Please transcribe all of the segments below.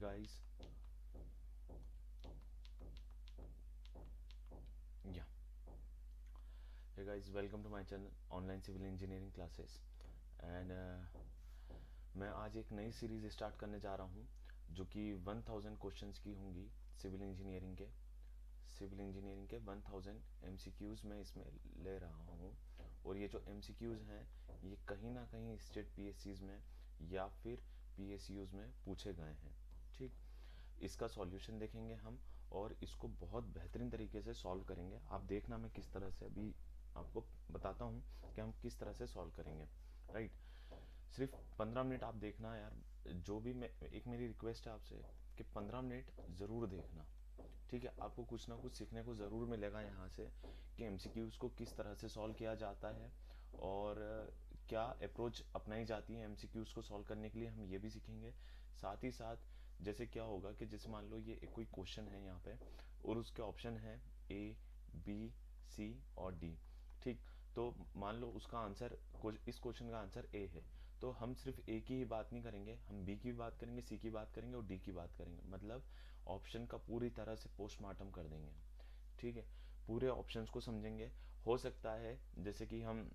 guys. Yeah. Hey guys, welcome to my channel Online Civil Engineering Classes. And मैं आज एक नई series start करने जा रहा हूँ जो कि 1000 क्वेश्चंस की होंगी सिविल इंजीनियरिंग के 1000 एमसीक्यूज मैं इसमें ले रहा हूँ। और ये जो एमसीक्यूज हैं ये कहीं ना कहीं स्टेट पीएससीज में या फिर पीएसयूज में पूछे गए हैं। ठीक, इसका सॉल्यूशन देखेंगे हम और इसको बहुत बेहतरीन तरीके से सॉल्व करेंगे। आप देखना मैं किस तरह से अभी आपको बताता हूँ कि हम किस तरह से सॉल्व करेंगे। राइट, सिर्फ 15 मिनट आप देखना यार। जो भी मैं एक मेरी रिक्वेस्ट है आपसे कि 15 मिनट ज़रूर देखना। ठीक है, आपको कुछ ना कुछ सीखने को ज़रूर मिलेगा यहाँ से कि एमसीक्यूज़ को किस तरह से सॉल्व किया जाता है और क्या अप्रोच अपनाई जाती है एमसीक्यूज़ को सॉल्व करने के लिए, हम ये भी सीखेंगे। साथ ही साथ जैसे क्या होगा कि जैसे मान लो ये एक कोई क्वेश्चन है यहाँ पे और उसके ऑप्शन है ए, बी, सी और डी। ठीक, तो मान लो उसका आंसर, इस क्वेश्चन का आंसर ए है, तो हम सिर्फ ए की ही बात नहीं करेंगे, हम बी की भी बात करेंगे, सी की बात करेंगे और डी की बात करेंगे। मतलब ऑप्शन का पूरी तरह से पोस्टमार्टम कर देंगे। ठीक है, पूरे ऑप्शंस को समझेंगे। हो सकता है जैसे कि हम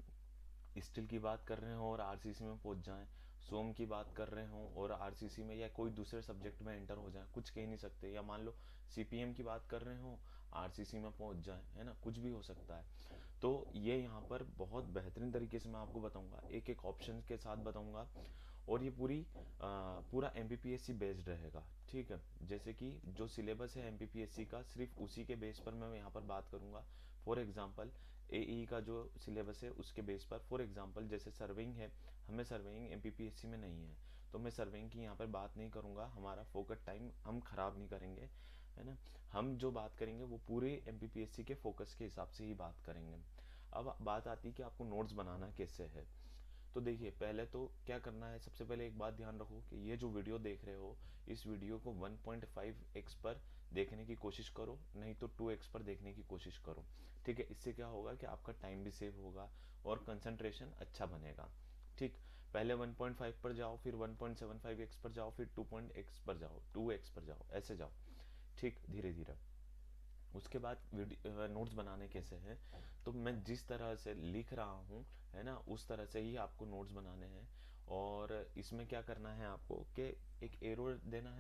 स्टील की बात कर रहे हो और आरसीसी में पहुंच जाएं, सोम की बात कर रहे हो और आरसीसी में या कोई दूसरे सब्जेक्ट में एंटर हो जाए, कुछ कह नहीं सकते। या मान लो सीपीएम की बात कर रहे हो, आरसीसी में पहुंच जाए, है ना, कुछ भी हो सकता है। तो ये यहाँ पर बहुत बेहतरीन तरीके से मैं आपको बताऊंगा, एक एक ऑप्शन के साथ बताऊंगा। और ये पूरा एमपीपीएससी बेस्ड रहेगा। ठीक है, जैसे कि जो सिलेबस है एमपीपीएससी का सिर्फ उसी के बेस पर मैं यहाँ पर बात करूंगा। फॉर एग्जांपल एई का जो सिलेबस है उसके बेस पर, फॉर एग्जांपल जैसे सर्वेइंग है, हमें सर्वेइंग एमपीपीएससी में नहीं है तो मैं सर्वेइंग की यहाँ पर बात नहीं करूंगा। हमारा फोकस टाइम हम खराब नहीं करेंगे, है ना। हम जो बात करेंगे वो पूरे एमपीपीएससी के फोकस के हिसाब से ही बात करेंगे। अब बात आती है कि आपको नोट्स बनाना कैसे है। तो देखिए, पहले तो क्या करना है, सबसे पहले एक बात ध्यान रखो कि ये जो वीडियो देख रहे हो इस वीडियो को 1.5x पर देखने की कोशिश करो, नहीं तो 2x पर देखने की कोशिश करो। ठीक है, इससे क्या होगा कि आपका टाइम भी सेव होगा और कंसंट्रेशन अच्छा बनेगा। ठीक, पहले 1.5 पर जाओ, फिर 1.75x पर जाओ, फिर 2x पर जाओ, 2x पर जाओ, ऐसे जाओ। ठीक, धीरे धीरे। उसके बाद नोट्स बनाने कैसे हैं, तो मैं जिस तरह से लिख रहा हूँ, है ना, उस तरह से ही आपको नोट्स बनाने हैं। और इसमें क्या करना है आपको कि एक एरो देना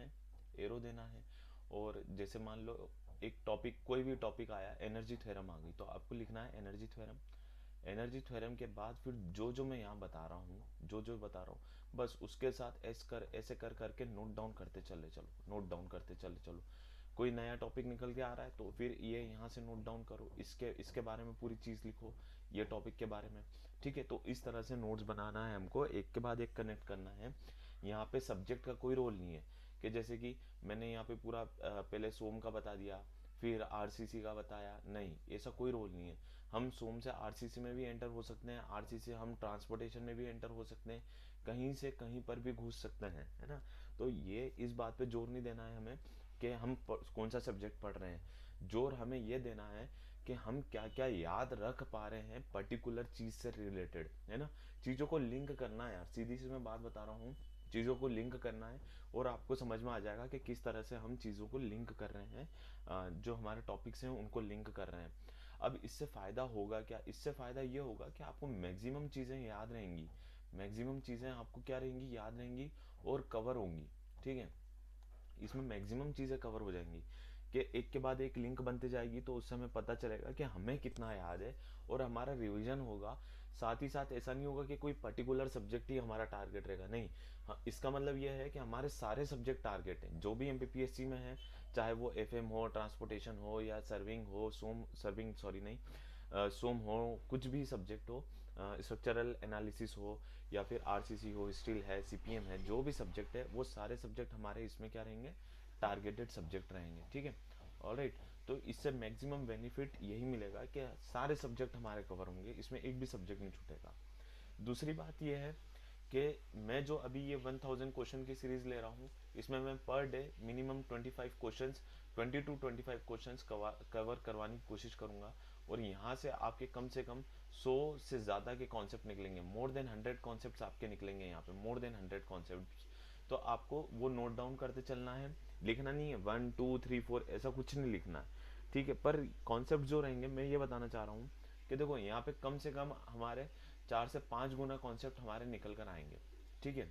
है। और जैसे मान लो एक टॉपिक, कोई भी टॉपिक आया, एनर्जी थ्योरम आ गई, तो आपको लिखना है एनर्जी थ्योरम। एनर्जी थ्योरम के बाद फिर जो जो मैं यहाँ बता रहा हूँ, जो जो बता रहा हूँ, बस उसके साथ ऐसे कर करके नोट डाउन करते चले चलो, नोट डाउन करते चले चलो। कोई नया टॉपिक निकल के आ रहा है तो फिर ये यहाँ से नोट डाउन करो, इसके इसके बारे में पूरी चीज़ लिखो, ये टॉपिक के बारे में। ठीक है, तो इस तरह से नोट्स बनाना है हमको, एक के बाद एक कनेक्ट करना है। यहाँ पे सब्जेक्ट का कोई रोल नहीं है कि जैसे कि मैंने यहाँ पे पूरा पहले सोम का बता दिया फिर आरसीसी का बताया, नहीं, ऐसा कोई रोल नहीं है। हम सोम से आरसीसी में भी एंटर हो सकते हैं, आरसीसी से हम ट्रांसपोर्टेशन में भी एंटर हो सकते हैं, कहीं से कहीं पर भी घुस सकते हैं, है ना। तो ये इस बात पे जोर नहीं देना है हमें कि हम कौन सा सब्जेक्ट पढ़ रहे हैं। जोर हमें ये देना है कि हम क्या क्या याद रख पा रहे हैं पर्टिकुलर चीज से रिलेटेड, है ना। चीजों को लिंक करना है यार, सीधी सी मैं बात बता रहा हूँ, चीज़ों को लिंक करना है। और आपको समझ में आ जाएगा कि किस तरह से हम चीज़ों को लिंक कर रहे हैं, जो हमारे टॉपिक्स हैं उनको लिंक कर रहे हैं। अब इससे फ़ायदा होगा क्या, इससे फ़ायदा ये होगा कि आपको मैक्सिमम चीज़ें याद रहेंगी, मैक्सिमम चीज़ें आपको क्या रहेंगी, याद रहेंगी और कवर होंगी। ठीक है, इसमें मैक्सिमम चीज़ें कवर हो जाएंगी कि एक के बाद एक लिंक बनते जाएगी, तो उससे हमें पता चलेगा कि हमें कितना याद है और हमारा रिवीजन होगा। साथ ही साथ ऐसा नहीं होगा कि कोई पर्टिकुलर सब्जेक्ट ही हमारा टारगेट रहेगा, नहीं। हाँ, इसका मतलब यह है कि हमारे सारे सब्जेक्ट टारगेट हैं जो भी एमपीपीएससी में है, चाहे वो एफएम हो, ट्रांसपोर्टेशन हो या सर्विंग हो, सर्विंग सॉरी नहीं, सोम हो, कुछ भी सब्जेक्ट हो, स्ट्रक्चरल एनालिसिस हो या फिर आरसीसी हो, स्टील है, सीपीएम है, जो भी सब्जेक्ट है वो सारे सब्जेक्ट हमारे इसमें क्या रहेंगे, टारगेटेड सब्जेक्ट रहेंगे। ठीक है, ऑलराइट। तो इससे मैक्सिमम बेनिफिट यही मिलेगा कि सारे सब्जेक्ट हमारे कवर होंगे, इसमें एक भी सब्जेक्ट नहीं छूटेगा। दूसरी बात यह है कि मैं जो अभी ये 1000 क्वेश्चन की सीरीज ले रहा हूँ, इसमें मैं per day minimum 20 to 25 questions cover करवाने की कोशिश करूंगा। और यहाँ से कम 100 से ज़्यादा के कॉन्सेप्ट निकलेंगे, मोर देन 100 कॉन्सेप्ट आपके निकलेंगे यहाँ पे, मोर देन 100 कॉन्सेप्ट। तो आपको वो नोट डाउन करते चलना है, लिखना नहीं है 1 2 3 4 ऐसा कुछ नहीं लिखना है, ठीक है। पर कॉन्सेप्ट जो रहेंगे मैं ये बताना चाह रहा हूँ कि देखो यहाँ पे कम से कम हमारे 4 से 5 गुना कॉन्सेप्ट हमारे निकल कर आएंगे, ठीक है।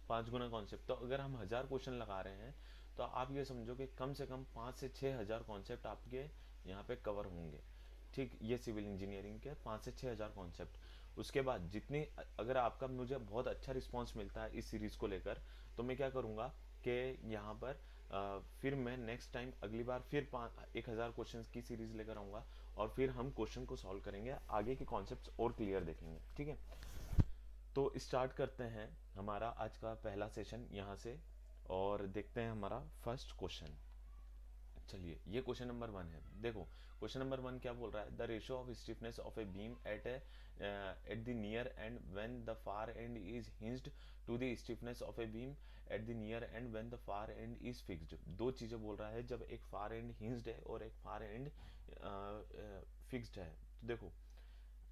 5 गुना कॉन्सेप्ट, तो अगर हम 1000 क्वेश्चन लगा रहे हैं तो आप ये समझो कि कम से कम 5 से 6 हजार कॉन्सेप्ट आपके यहाँ पे कवर होंगे, ठीक। ये सिविल इंजीनियरिंग के 5 से 6 हजार कॉन्सेप्ट। उसके बाद जितनी, अगर आपका मुझे बहुत अच्छा रिस्पांस मिलता है इस सीरीज को लेकर, तो मैं क्या करूँगा कि यहाँ पर फिर मैं नेक्स्ट टाइम अगली बार फिर 1000 क्वेश्चन की सीरीज लेकर आऊँगा और फिर हम क्वेश्चन को सॉल्व करेंगे, आगे के कॉन्सेप्ट और क्लियर देखेंगे, ठीक है। तो स्टार्ट करते हैं हमारा आज का पहला सेशन यहाँ से और देखते हैं हमारा फर्स्ट क्वेश्चन। चलिए ये क्वेश्चन नंबर 1 है। देखो क्वेश्चन नंबर 1 क्या बोल रहा है, the ratio of stiffness of a beam at the near end when the far end is hinged to the stiffness of a beam at the near end when the far end is fixed. दो चीजें बोल रहा है, जब एक far and hinged है और एक फार एंड फिक्स्ड है। तो देखो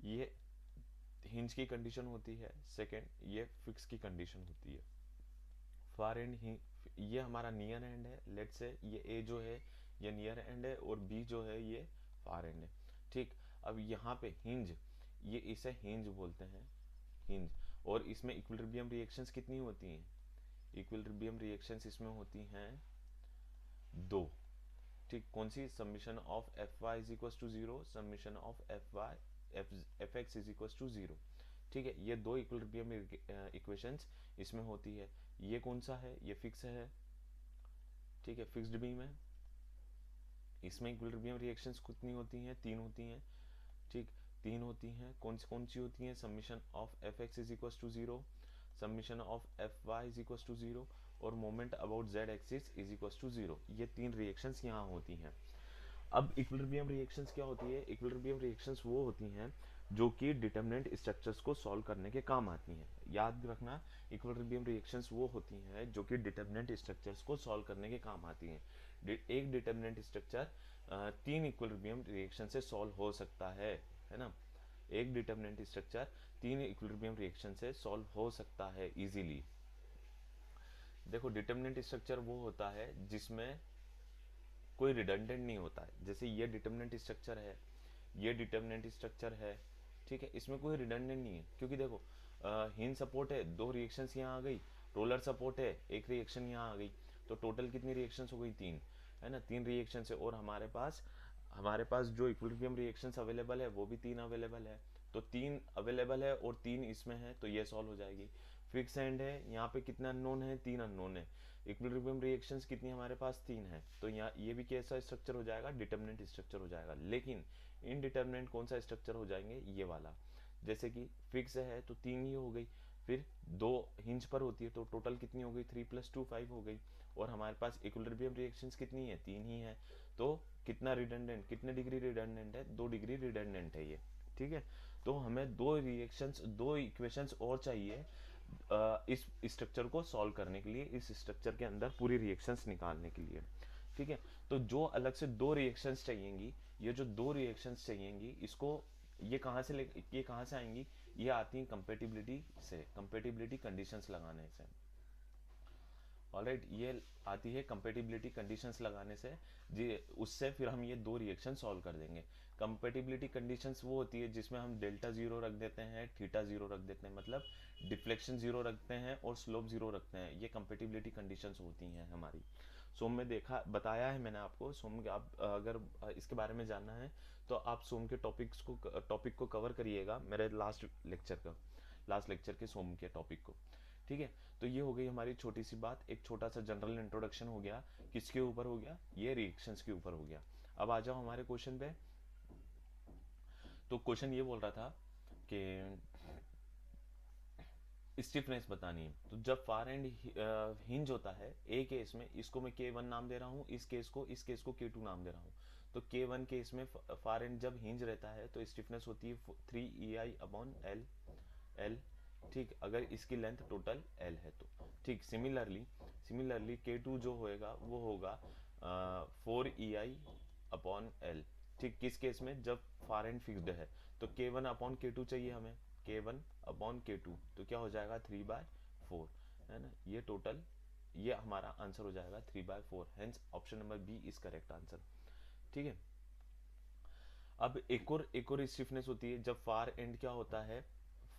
ये हिंज की कंडीशन होती है, सेकंड ये फिक्स की कंडीशन होती है। फार एंड ये हमारा नियर एंड है, लेट्स से ये ए जो है ये नियर एंड है और बी जो है ये फार एंड है, ठीक। अब यहाँ पे हिंज, ये इसे हिंज बोलते हैं, हिंज। और इसमें इक्विलिब्रियम रिएक्शंस कितनी होती हैं, इक्विलिब्रियम रिएक्शंस इसमें होती हैं 2, ठीक। कौन सी, summation of F Y is equal to 0, summation of F Y F X is equal to 0, ठीक है। ये दो इक्विलिब्रियम इक्वेशंस इसमें होती है। ये कौन सा है, ये फिक्स है, ठीक है, फिक्स्ड बीम है। इसमें इक्विलिब्रियम रिएक्शंस कितनी होती हैं, 3 होती हैं, ठीक, 3 होती हैं। कौन सी होती हैं, summation of F X is equal to 0, summation of F Y is equal to 0 और moment about Z axis is equal to 0। ये 3 रिएक्शंस यहाँ होती हैं। अब इक्विलिब्रियम रिएक्शंस क्या होती है, इक्विलिब्रियम रिएक्शंस वो होती हैं जो कि डिटरमिनेंट स्ट्रक्चर्स को सॉल्व करने के काम आती हैं। याद रखना, इक्विलिब्रियम रिएक्शंस वो होती हैं जो कि डिटरमिनेंट स्ट्रक्चर्स को सॉल्व करने के काम आती हैं। एक डिटरमिनेंट स्ट्रक्चर 3 इक्विलिब्रियम रिएक्शन से सॉल्व हो सकता है ना। एक डिटरमिनेंट स्ट्रक्चर 3 इक्विलिब्रियम रिएक्शन से सॉल्व हो सकता है इजीली। देखो डिटरमिनेंट स्ट्रक्चर वो होता है जिसमें कोई रिडंडेंट नहीं होता है। जैसे ये डिटरमिनेंट स्ट्रक्चर है, ये डिटरमिनेंट स्ट्रक्चर है, ठीक है। इसमें कोई रिडंडेंट नहीं है, क्योंकि देखो हिंज सपोर्ट है, 2 रिएक्शंस यहाँ आ गई, रोलर सपोर्ट है, 1 रिएक्शन यहाँ आ गई, तो टोटल कितनी रिएक्शंस हो गई, 3, है ना। 3 रिएक्शन है और हमारे पास जो इक्विलिब्रियम रिएक्शंस अवेलेबल है वो भी 3 अवेलेबल है। तो 3 अवेलेबल है और 3 इसमें है, तो ये सॉल्व हो जाएगी। फिक्स एंड है, यहाँ पे कितने अननोन है, 3 अननोन है। इक्विलिब्रियम रिएक्शंस कितनी हमारे पास, 3 है, तो यहाँ ये भी कैसा स्ट्रक्चर हो जाएगा, डिटरमिनेंट स्ट्रक्चर हो जाएगा। लेकिन इनडिटरमिनेंट कौन सा स्ट्रक्चर हो जाएंगे, ये वाला। जैसे कि फिक्स है तो 3 ही हो गई, फिर 2 हिंज पर होती है तो टोटल कितनी हो गई, 3 + 2 5 हो गई। और हमारे पास इक्विलिब्रियम रिएक्शंस कितनी है, 3 ही है। तो कितना रिडंडेंट, कितने डिग्री रिडंडेंट है, 2 डिग्री रिडंडेंट है ये, ठीक है। तो हमें 2 रिएक्शंस, 2 इक्वेशंस और चाहिए इस स्ट्रक्चर को सॉल्व करने के लिए, इस स्ट्रक्चर के अंदर पूरी रिएक्शंस निकालने के लिए, ठीक है। तो जो अलग से 2 रिएक्शंस चाहिएंगी, ये जो 2 रिएक्शंस चाहिएंगी, इसको ये कहाँ से आएंगी, ये आती हैं कंपेटिबिलिटी से, कंपेटिबिलिटी कंडीशंस लगाने से। ऑलराइट, ये आती है कंपेटिबिलिटी कंडीशंस लगाने से जी, उससे फिर हम ये 2 रिएक्शन सॉल्व कर देंगे। कंपेटिबिलिटी कंडीशंस वो होती है जिसमें हम डेल्टा 0 रख देते हैं, थीटा 0 रख देते हैं, मतलब डिफ्लेक्शन 0 रखते हैं और स्लोप 0 रखते हैं। ये कंपेटिबिलिटी कंडीशंस होती हैं हमारी। सोम में बताया है मैंने आपको। सोम आप अगर इसके बारे में जानना है तो आप सोम के टॉपिक को कवर करिएगा, मेरे लास्ट लेक्चर के सोम के टॉपिक को, ठीक है। तो ये हो गई हमारी छोटी सी बात, एक छोटा सा जनरल इंट्रोडक्शन हो गया। किसके ऊपर हो गया, ये रिएक्शंस के ऊपर हो गया। अब आ जाओ हमारे क्वेश्चन पे। तो क्वेश्चन ये बोल रहा था कि स्टिफनेस बतानी है। तो जब फार एंड हिंज होता है ए केस में, इसको मैं K1 नाम दे रहा हूँ, इस केस को K2 नाम दे रहा हूँ। तो K1 केस में फार एंड जब हिंज रहता है तो स्टिफनेस होती है 3EI/L, ठीक। अगर इसकी लेंथ टोटल L है तो, ठीक। सिमिलरली K2 जो होएगा वो होगा 4EI/L, ठीक। किस केस में, जब फार एंड फिक्स्ड है। तो K1/K2 चाहिए हमें, K1/K2, तो क्या हो जाएगा 3/4, है ना, ये टोटल, ये हमारा आंसर हो जाएगा 3/4, hence option number B is correct answer. ठीक है, अब एक और स्टिफनेस होती है जब फार एंड क्या होता है,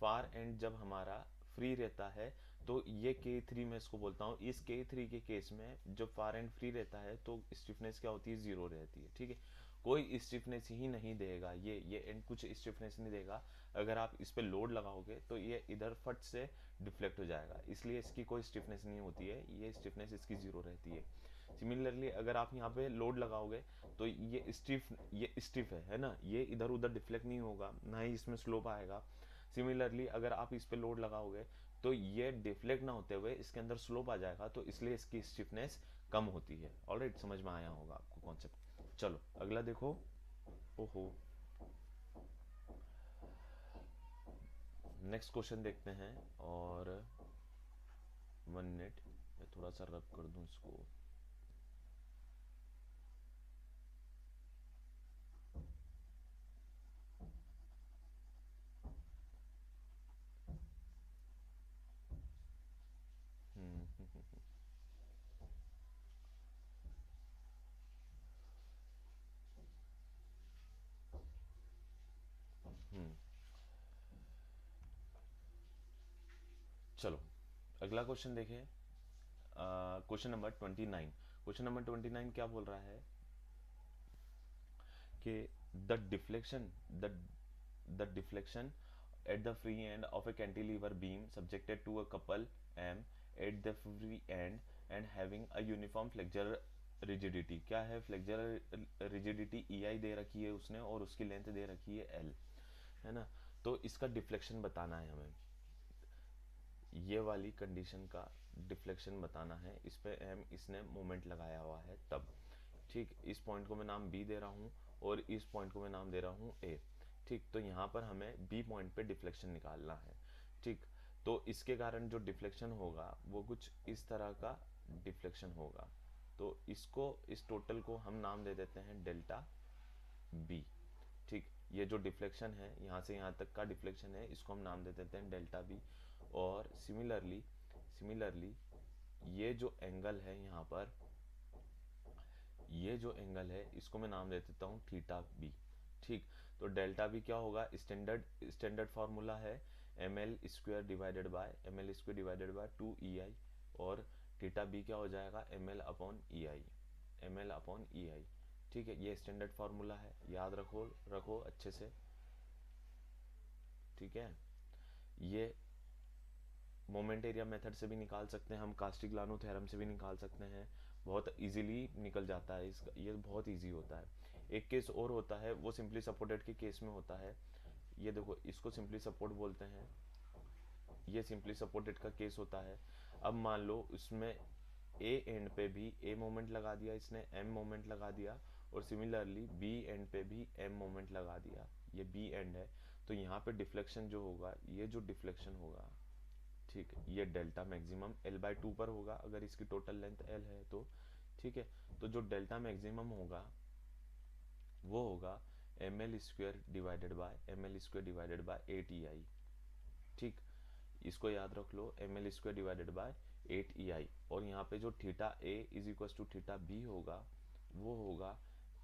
फार एंड जब हमारा फ्री रहता है, तो ये K3 मैं इसको बोलता हूँ। इस K3 के केस में जब फार एंड फ्री रहता है तो स्टिफनेस क्या होती है, 0 रहती है। ठीक है, कोई स्टिफनेस ही नहीं देगा, ये एंड कुछ स्टिफनेस नहीं देगा। अगर आप इस पे लोड लगाओगे तो ये इधर फट से डिफ्लेक्ट हो जाएगा, इसलिए इसकी कोई स्टिफनेस नहीं होती है, ये स्टिफनेस इसकी 0 रहती है। सिमिलरली अगर आप यहाँ पे लोड लगाओगे तो ये स्टिफ है ना, ये इधर उधर डिफ्लेक्ट नहीं होगा, ना ही इसमें स्लोप आएगा। सिमिलरली अगर आप इस पे लोड लगाओगे तो ये डिफ्लेक्ट ना होते हुए इसके अंदर स्लोप आ जाएगा, तो इसलिए इसकी स्टिफनेस कम होती है। ऑलराइट, समझ में आया होगा आपको कॉन्सेप्ट। चलो अगला देखो। ओहो, नेक्स्ट क्वेश्चन देखते हैं। और 1 मिनट, मैं थोड़ा सा रब कर दूं इसको। हम्म चलो अगला क्वेश्चन देखें। Question number 29। क्वेश्चन नंबर 29 क्या बोल रहा है कि the deflection the the deflection at the free end of a cantilever beam subjected to a couple m at the free end and having a uniform flexural rigidity। क्या है flexural rigidity, EI दे रखी है उसने और उसकी length दे रखी है L, है ना। तो इसका डिफ्लेक्शन बताना है हमें, ये वाली कंडीशन का डिफ्लेक्शन बताना है। इस पे M इसने मोमेंट लगाया हुआ है तब। ठीक, इस पॉइंट को मैं नाम B दे रहा हूँ और इस पॉइंट को मैं नाम दे रहा हूँ A। ठीक, तो यहाँ पर हमें B पॉइंट पे डिफ्लेक्शन निकालना है। ठीक, तो इसके कारण जो डिफ्लेक्शन होगा वो कुछ इस तरह का डिफ्लेक्शन होगा। तो इसको, इस टोटल को हम नाम दे देते हैं डेल्टा B। ठीक, ये जो डिफ्लेक्शन है यहाँ से यहाँ तक का डिफ्लेक्शन है, इसको हम नाम दे देते हैं डेल्टा B। और सिमिलरली ये जो एंगल है यहाँ पर, ये जो एंगल है इसको मैं नाम दे देता हूँ थीटा बी। ठीक, तो डेल्टा बी क्या होगा, स्टैंडर्ड फार्मूला है ml² डिवाइडेड बाय 2EI, और थीटा बी क्या हो जाएगा ml/EI। ठीक है, ये स्टैंडर्ड फार्मूला है, याद रखो रखो अच्छे से। ठीक है, ये मोमेंट एरिया मेथड से भी निकाल सकते हैं हम, कास्टिग्लियानो थ्योरम से भी निकाल सकते हैं, बहुत इजीली निकल जाता है इसका, ये बहुत इजी होता है। एक केस और होता है, वो सिंपली सपोर्टेड के केस में होता है। ये देखो, इसको सिंपली सपोर्ट बोलते हैं, ये सिंपली सपोर्टेड का केस होता है। अब मान लो उसमें ए एंड पे भी ए मोमेंट लगा दिया इसने, एम मोमेंट लगा दिया, और सिमिलरली बी एंड पे भी एम मोमेंट लगा दिया, ये बी एंड है। तो यहाँ पे डिफ्लेक्शन जो होगा, ये जो डिफ्लेक्शन होगा, ठीक है, ये डेल्टा मैक्सिमम L/2 पर होगा अगर इसकी टोटल लेंथ L है तो। ठीक है, तो जो डेल्टा मैक्सिमम होगा वो होगा ml² डिवाइडेड बाय 8EI। ठीक, इसको याद रख लो, ml² डिवाइडेड बाय 8EI। और यहाँ पे जो theta A is equal to theta B होगा, वो होगा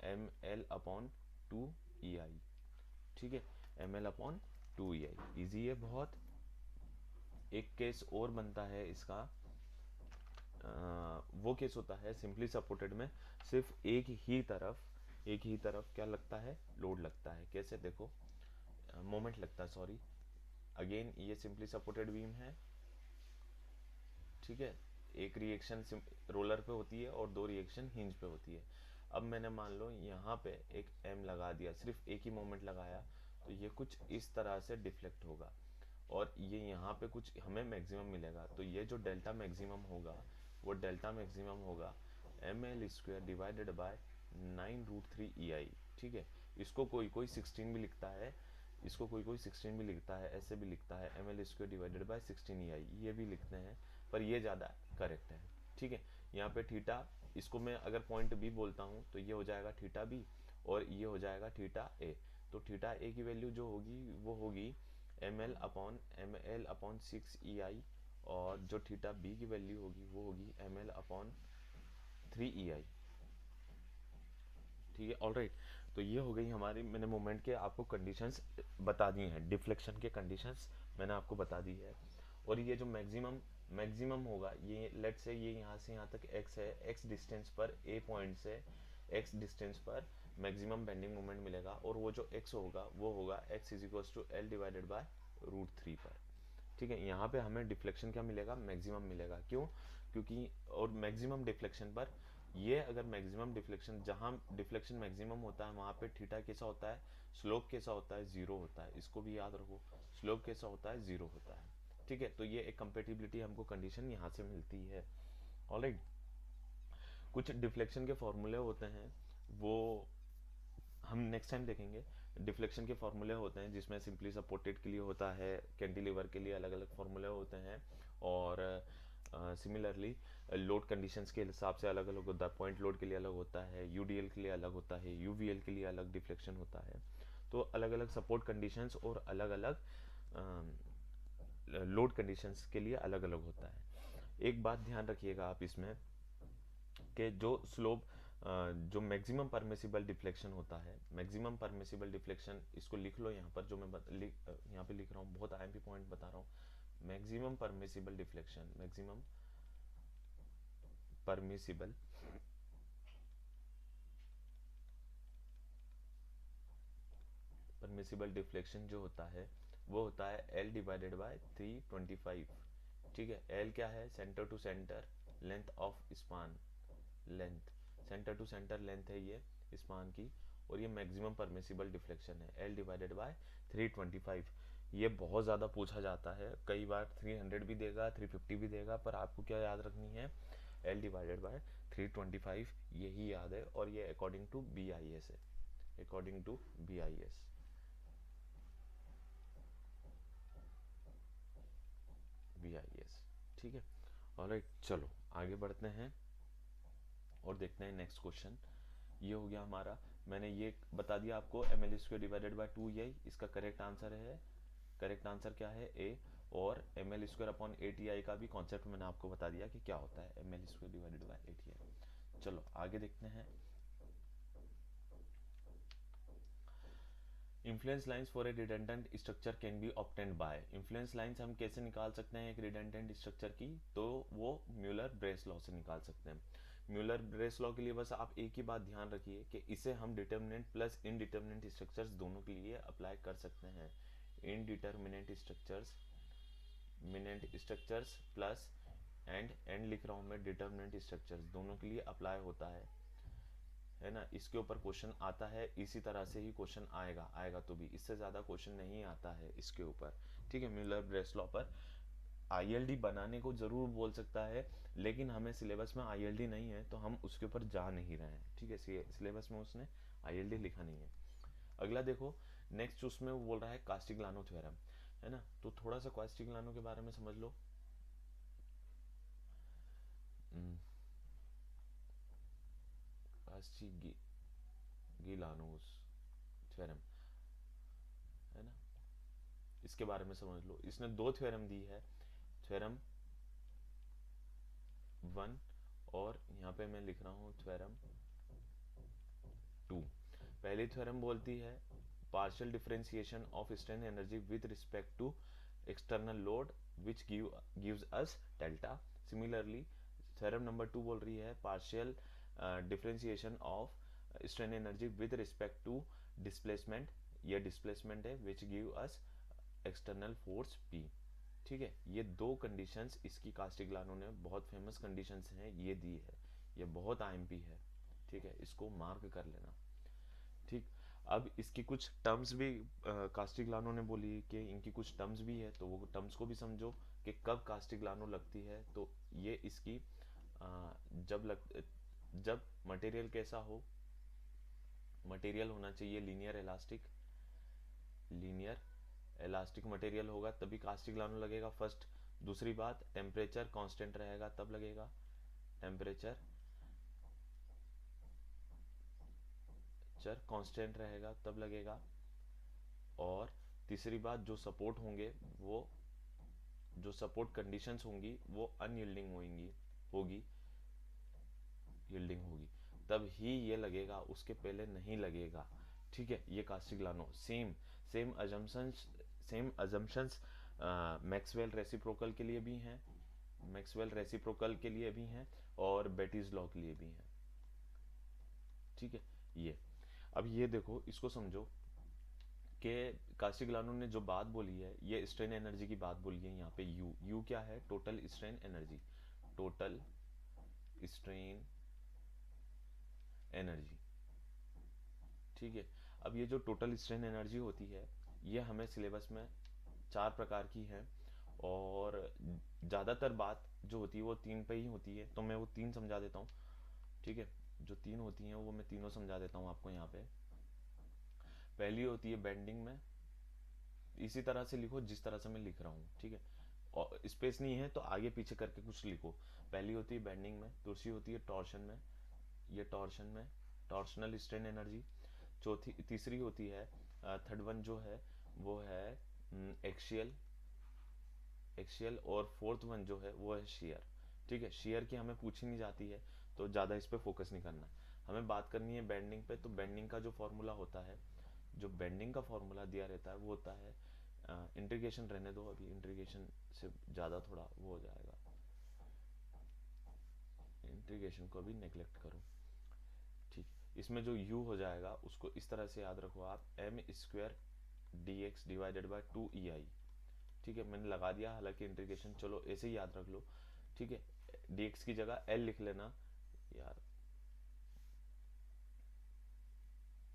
ml/2EI। ठीक है, ml/2EI, इजी है बहुत। एक केस और बनता है इसका, वो केस होता है सिंपली सपोर्टेड में, सिर्फ एक ही तरफ क्या लगता है, लोड लगता है। कैसे, देखो, मोमेंट लगता है, सॉरी। अगेन ये सिंपली सपोर्टेड बीम है। ठीक है, एक रिएक्शन रोलर पे होती है और 2 रिएक्शन हिंज पे होती है। अब मैंने मान लो यहाँ पे एक M लगा दिया, सिर्फ एक ही मोमेंट लगाया, तो ये कुछ इस तरह से डिफ्लेक्ट होगा, और ये यहाँ पे कुछ हमें मैक्सिमम मिलेगा। तो ये जो डेल्टा मैक्सिमम होगा, वो डेल्टा मैक्सिमम होगा ml²डिवाइडेड बाय 9√3EI। ठीक है, इसको कोई कोई 16 भी लिखता है, इसको कोई कोई 16 भी लिखता है, ऐसे भी लिखता है ml²डिवाइडेड बाय 16EI, ये भी लिखते हैं, पर ये ज़्यादा करेक्ट है। ठीक है, यहाँ पे थीटा, इसको मैं अगर पॉइंट बी बोलता हूँ तो ये हो जाएगा थीटा बी, और ये हो जाएगा थीटा ए। तो थीटा ए की वैल्यू जो होगी वो होगी ml/6EI, और जो थीटा बी की वैल्यू होगी वो होगी ml/3 EI। ठीक है, ऑलराइट। तो ये हो गई हमारी, मैंने मोमेंट के आपको कंडीशंस बता दी हैं, डिफ्लेक्शन के कंडीशंस मैंने आपको बता दी है। और ये जो मैक्सिमम होगा, ये लेट से ये यहाँ से यहाँ तक x है, x डिस्टेंस पर a पॉइंट से x डिस्टेंस पर मैक्सिमम बेंडिंग मोमेंट मिलेगा, और वो जो x होगा वो होगा x = L/√3 पर। ठीक है, यहाँ पे हमें डिफ्लेक्शन क्या मिलेगा, मैक्सिमम मिलेगा। क्यों? क्योंकि और मैक्सिमम डिफ्लेक्शन पर, ये अगर मैक्सिमम डिफ्लेक्शन, जहाँ डिफ्लेक्शन मैक्सिमम होता है वहाँ पे थीटा कैसा होता है, स्लोप कैसा होता है, जीरो होता है। इसको भी याद रखो, स्लोप कैसा होता है, जीरो होता है। ठीक है, तो ये एक कंपेटिबिलिटी हमको कंडीशन यहाँ से मिलती है। ऑलराइट, कुछ डिफ्लेक्शन के फॉर्मूले होते हैं, वो हम नेक्स्ट टाइम देखेंगे। डिफ्लेक्शन के फॉर्मूले होते हैं जिसमें सिंपली सपोर्टेड के लिए होता है, कैंटिलीवर के लिए अलग अलग फॉर्मूले होते हैं, और सिमिलरली लोड कंडीशंस के हिसाब से अलग अलग होता है। पॉइंट लोड के लिए अलग होता है, यूडीएल के लिए अलग होता है, यूवीएल के लिए अलग डिफ्लेक्शन होता है। तो अलग अलग सपोर्ट कंडीशंस और अलग अलग लोड कंडीशंस के लिए अलग अलग होता है। एक बात ध्यान रखिएगा आप इसमें, कि जो स्लोप, जो मैक्सिमम परमिसिबल डिफ्लेक्शन होता है, मैक्सिमम परमिसिबल डिफ्लेक्शन, इसको लिख लो यहाँ पर, जो मैं यहाँ पे लिख रहा हूँ, बहुत आईएमपी पॉइंट बता रहा हूँ। Maximum permissible deflection, maximum permissible permissible deflection जो होता है वो होता है L/325। ठीक है, L क्या है, centre to centre length of span, length, centre to centre length है ये स्पान की, और ये मैक्सिमम परमिसिबल डिफ्लेक्शन है L/325। ये बहुत ज़्यादा पूछा जाता है, कई बार 300 भी देगा, 350 भी देगा, पर आपको क्या याद रखनी है, L/325 यही याद है, और ये अकॉर्डिंग टू BIS है, अकॉर्डिंग टू BIS। ठीक है, ऑलराइट, चलो आगे बढ़ते हैं और देखते हैं नेक्स्ट क्वेश्चन। ये हो गया हमारा, मैंने ये बता दिया आपको, ml² / 2EI इसका करेक्ट आंसर है। करेक्ट आंसर क्या है, ए। और ml²/8EI का भी कॉन्सेप्ट मैंने आपको बता दिया कि क्या होता है ml²/8EI। चलो आगे देखते हैं। Influence lines for a redundant structure can be obtained by. Influence lines हम कैसे निकाल सकते हैं एक रिडंडेंट स्ट्रक्चर की, तो वो म्यूलर ब्रेस लॉ से निकाल सकते हैं। म्यूलर ब्रेस लॉ के लिए बस आप एक ही बात ध्यान रखिए कि इसे हम डिटर्मिनेंट प्लस इनडिटर्मिनेंट स्ट्रक्चर्स दोनों के लिए अप्लाई कर सकते हैं। इनडिटर्मिनेंट स्ट्रक्चर्स, मिनेंट स्ट्रक्चर्स प्लस एंड लिख रहा हूँ मैं, डिटर्मिनेंट स्ट्रक्चर्स, दोनों के लिए अप्लाई होता है ना। इसके ऊपर क्वेश्चन आता है, इसी तरह से ही क्वेश्चन आएगा तो भी इससे ज़्यादा क्वेश्चन नहीं आता है इसके ऊपर। ठीक है, म्यूलर ब्रेस लॉ पर आईएलडी बनाने को जरूर बोल सकता है, लेकिन हमें सिलेबस में आईएलडी नहीं है तो हम उसके ऊपर जा नहीं रहे हैं। ठीक है, सिलेबस में उसने आईएलडी लिखा नहीं है। अगला देखो, नेक्स्ट उसमें वो बोल रहा है कास्टिग्लियानो थ्योरम, है ना। तो थोड़ा सा कास्टिग्लियानो के बारे में समझ लो। कास्टिग्लियानोस थ्योरम, है ना, इसके बारे में समझ लो। इसने दो थ्योरम दी है, थ्योरम 1 और यहाँ पे मैं लिख रहा हूँ थ्योरम 2। पहली थ्योरम बोलती है partial differentiation of strain energy with respect to external load which gives us delta. Similarly theorem number 2 बोल रही है partial differentiation of strain energy with respect to displacement, ये डिस्प्लेसमेंट है, which give us external force P। ठीक है, ये दो conditions इसकी कास्टिग्लियानो ने, बहुत फेमस कंडीशंस हैं, ये दी है, ये बहुत आईएमपी है। ठीक है, इसको मार्क कर लेना। ठीक, अब इसकी कुछ टर्म्स भी कास्टिग्लियानो ने बोली कि इनकी कुछ टर्म्स भी है, तो वो टर्म्स को भी समझो कि कब कास्टिग्लियानो लगती है। तो ये इसकी जब मटेरियल कैसा हो, मटेरियल होना चाहिए linear elastic, linear elastic material होगा तभी कास्टिग्लियानो लगेगा फर्स्ट। दूसरी बात, टेम्परेचर कांस्टेंट रहेगा तब लगेगा, टेम्परेचर कांस्टेंट रहेगा तब लगेगा। और तीसरी बात, जो सपोर्ट होंगे वो जो सपोर्ट कंडीशंस होंगी वो अनयील्डिंग होगी यील्डिंग होगी, तब ही ये लगेगा, उसके पहले नहीं लगेगा। ठीक है, ये Castigliano same assumptions Maxwell reciprocal के लिए भी हैं, मैक्सवेल रेसिप्रोकल के लिए भी हैं और बेटीज लॉ के लिए भी हैं। ठीक है, ये अब ये देखो, इसको समझो कि कास्टिग्लियानो ने जो बात बोली है, ये स्ट्रेन एनर्जी की बात बोली है यहाँ पे। यू क्या है? Total strain energy, total strain energy. ठीक है, अब ये जो टोटल स्ट्रेन एनर्जी होती है, ये हमें सिलेबस में 4 प्रकार की है और ज़्यादातर बात जो होती है वो 3 पे ही होती है, तो मैं वो 3 समझा देता हूँ। ठीक है, जो 3 होती हैं वो मैं तीनों समझा देता हूँ आपको यहाँ पे। पहली होती है बेंडिंग में, इसी तरह से लिखो जिस तरह से मैं लिख रहा हूँ। ठीक है, और स्पेस नहीं है तो आगे पीछे करके कुछ लिखो। पहली होती है बेंडिंग में, दूसरी होती है टॉर्शन में, ये टॉर्शन में, टॉर्शनल स्ट्रेन एनर्जी। चौथी तीसरी होती है, थर्ड वन जो है वो है एक्सियल एक्सियल, और फोर्थ वन जो है वो है शेयर। ठीक है, शेयर की हमें पूछी नहीं जाती है तो ज़्यादा इस पर फोकस नहीं करना है, हमें बात करनी है बेंडिंग पे। तो बेंडिंग का जो फॉर्मूला होता है, जो बेंडिंग का फॉर्मूला दिया रहता है वो होता है, इंटीग्रेशन रहने दो अभी, इंटीग्रेशन से ज़्यादा थोड़ा वो हो जाएगा, इंटीग्रेशन को अभी नेग्लेक्ट करो। ठीक, इसमें जो u हो जाएगा उसको इस तरह से याद रखो आप, M square D X divided by 2 EI। ठीक है, मैंने लगा दिया, हालांकि इंटीग्रेशन चलो ऐसे ही याद रख लो। ठीक है, dx की जगह l लिख लेना यार,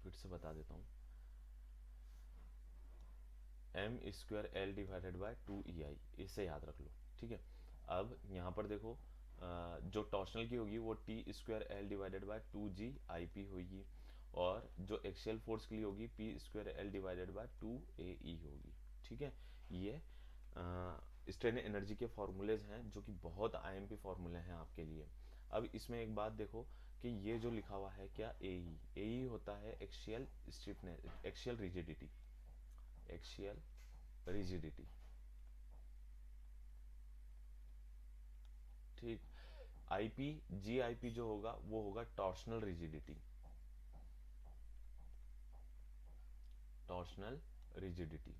फिर से बता देता हूँ, M square L divided by 2 EI, इससे याद रख लो। ठीक है, अब यहाँ पर देखो, जो टॉर्शनल की होगी वो T square L divided by 2GIP होगी, और जो एक्सियल फोर्स के लिए होगी P square L divided by 2AE होगी। ठीक है, ये स्ट्रेन एनर्जी के फॉर्मूलेज हैं जो कि बहुत IMP फॉर्मूले हैं आपके लिए। अब इसमें एक बात देखो कि ये जो लिखा हुआ है क्या, AE होता है axial stiffness, axial rigidity, axial rigidity. ठीक, GIP जो होगा वो होगा टॉर्शनल रिजिडिटी, टॉर्शनल रिजिडिटी।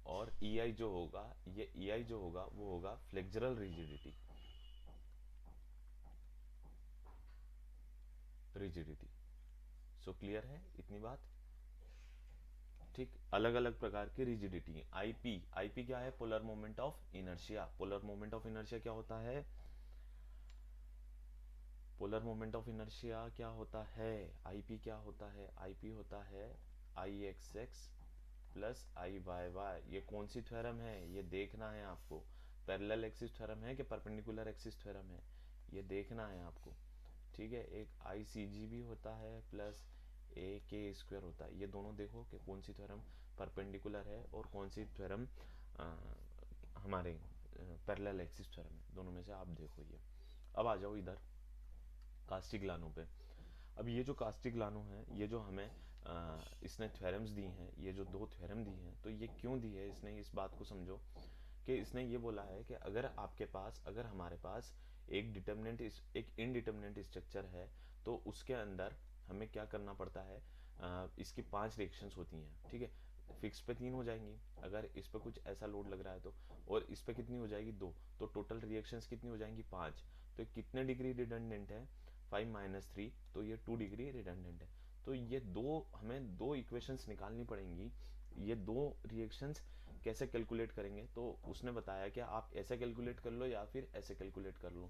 और EI जो होगा, ये EI जो होगा वो होगा flexural rigidity, rigidity. So clear है इतनी बात? ठीक, अलग अलग प्रकार की रिजिडिटी। आईपी क्या है? Polar moment of inertia. Polar moment of inertia क्या होता है? पोलर मोमेंट ऑफ इनर्शिया क्या होता है? आईपी क्या होता है? आईपी होता है IXX प्लस IYY। ये कौन सी थ्योरम है ये देखना है आपको, पैरेलल एक्सिस थ्योरम है कि परपेंडिकुलर एक्सिस थ्योरम है, ये देखना है आपको। ठीक है, एक ICG भी होता है प्लस AK² होता है, ये दोनों देखो कि कौन सी थ्योरम परपेंडिकुलर है और कौन सी थ्योरम हमारे पैरेलल एक्सिस थ्योरम है, दोनों में से आप देखो ये। अब आ जाओ इधर कास्टिग्लियानो पे। अब ये जो कास्टिग्लियानो है, ये जो हमें इसने थ्योरम्स दी हैं, ये जो 2 थ्योरम दी हैं, तो ये क्यों दी है इसने, इस बात को समझो कि इसने ये बोला है कि अगर आपके पास, अगर हमारे पास एक इनडिटर्मिनेट स्ट्रक्चर है तो उसके अंदर हमें क्या करना पड़ता है, इसकी 5 रिएक्शंस होती हैं। ठीक है, फिक्स पे 3 हो जाएंगी, अगर इस पे कुछ ऐसा लोड लग रहा है तो, और इस पे कितनी हो जाएगी 2, तो टोटल रिएक्शंस कितनी हो जाएंगी 5। तो कितने डिग्री रिडंडेंट है? 5 - 3, तो ये 2 डिग्री रिडंडेंट है। तो ये हमें दो इक्वेशंस निकालनी पड़ेंगी। ये 2 रिएक्शंस कैसे कैलकुलेट करेंगे, तो उसने बताया कि आप ऐसे कैलकुलेट कर लो या फिर ऐसे कैलकुलेट कर लो।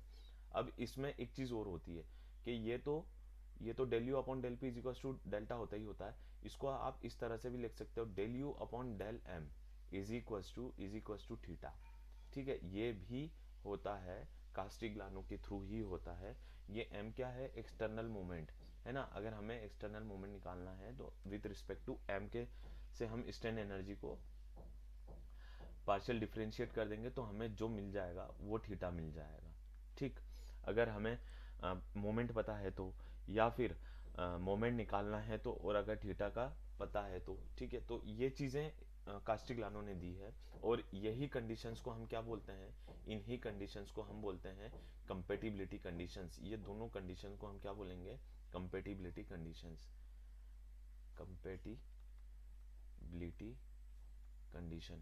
अब इसमें एक चीज़ और होती है कि ये तो del U upon del P is equal to delta होता ही होता है, इसको आप इस तरह से भी लिख सकते हो, del U upon del M is equal to theta. ठीक है, ये भी होता है कास्टिग्लियानो के थ्रू ही होता है। ये m क्या है? एक्सटर्नल मोमेंट है ना, अगर हमें एक्सटर्नल मोमेंट निकालना है तो विद रिस्पेक्ट टू m के से हम स्ट्रेन एनर्जी को पार्शियल डिफरेंशिएट कर देंगे तो हमें जो मिल जाएगा वो थीटा मिल जाएगा। ठीक, अगर हमें मोमेंट पता है तो, या फिर मोमेंट निकालना है तो, और अगर थीटा का पता है तो। ठीक है, तो ये चीज़ें कास्टिग्लियानो ने दी है। और यही कंडीशंस को हम क्या बोलते हैं, इन्हीं कंडीशंस को हम बोलते हैं कंपेटिबिलिटी कंडीशंस। ये दोनों कंडीशन को हम क्या बोलेंगे, कंपेटिबिलिटी कंडीशंस, कंपेटिबिलिटी कंडीशन।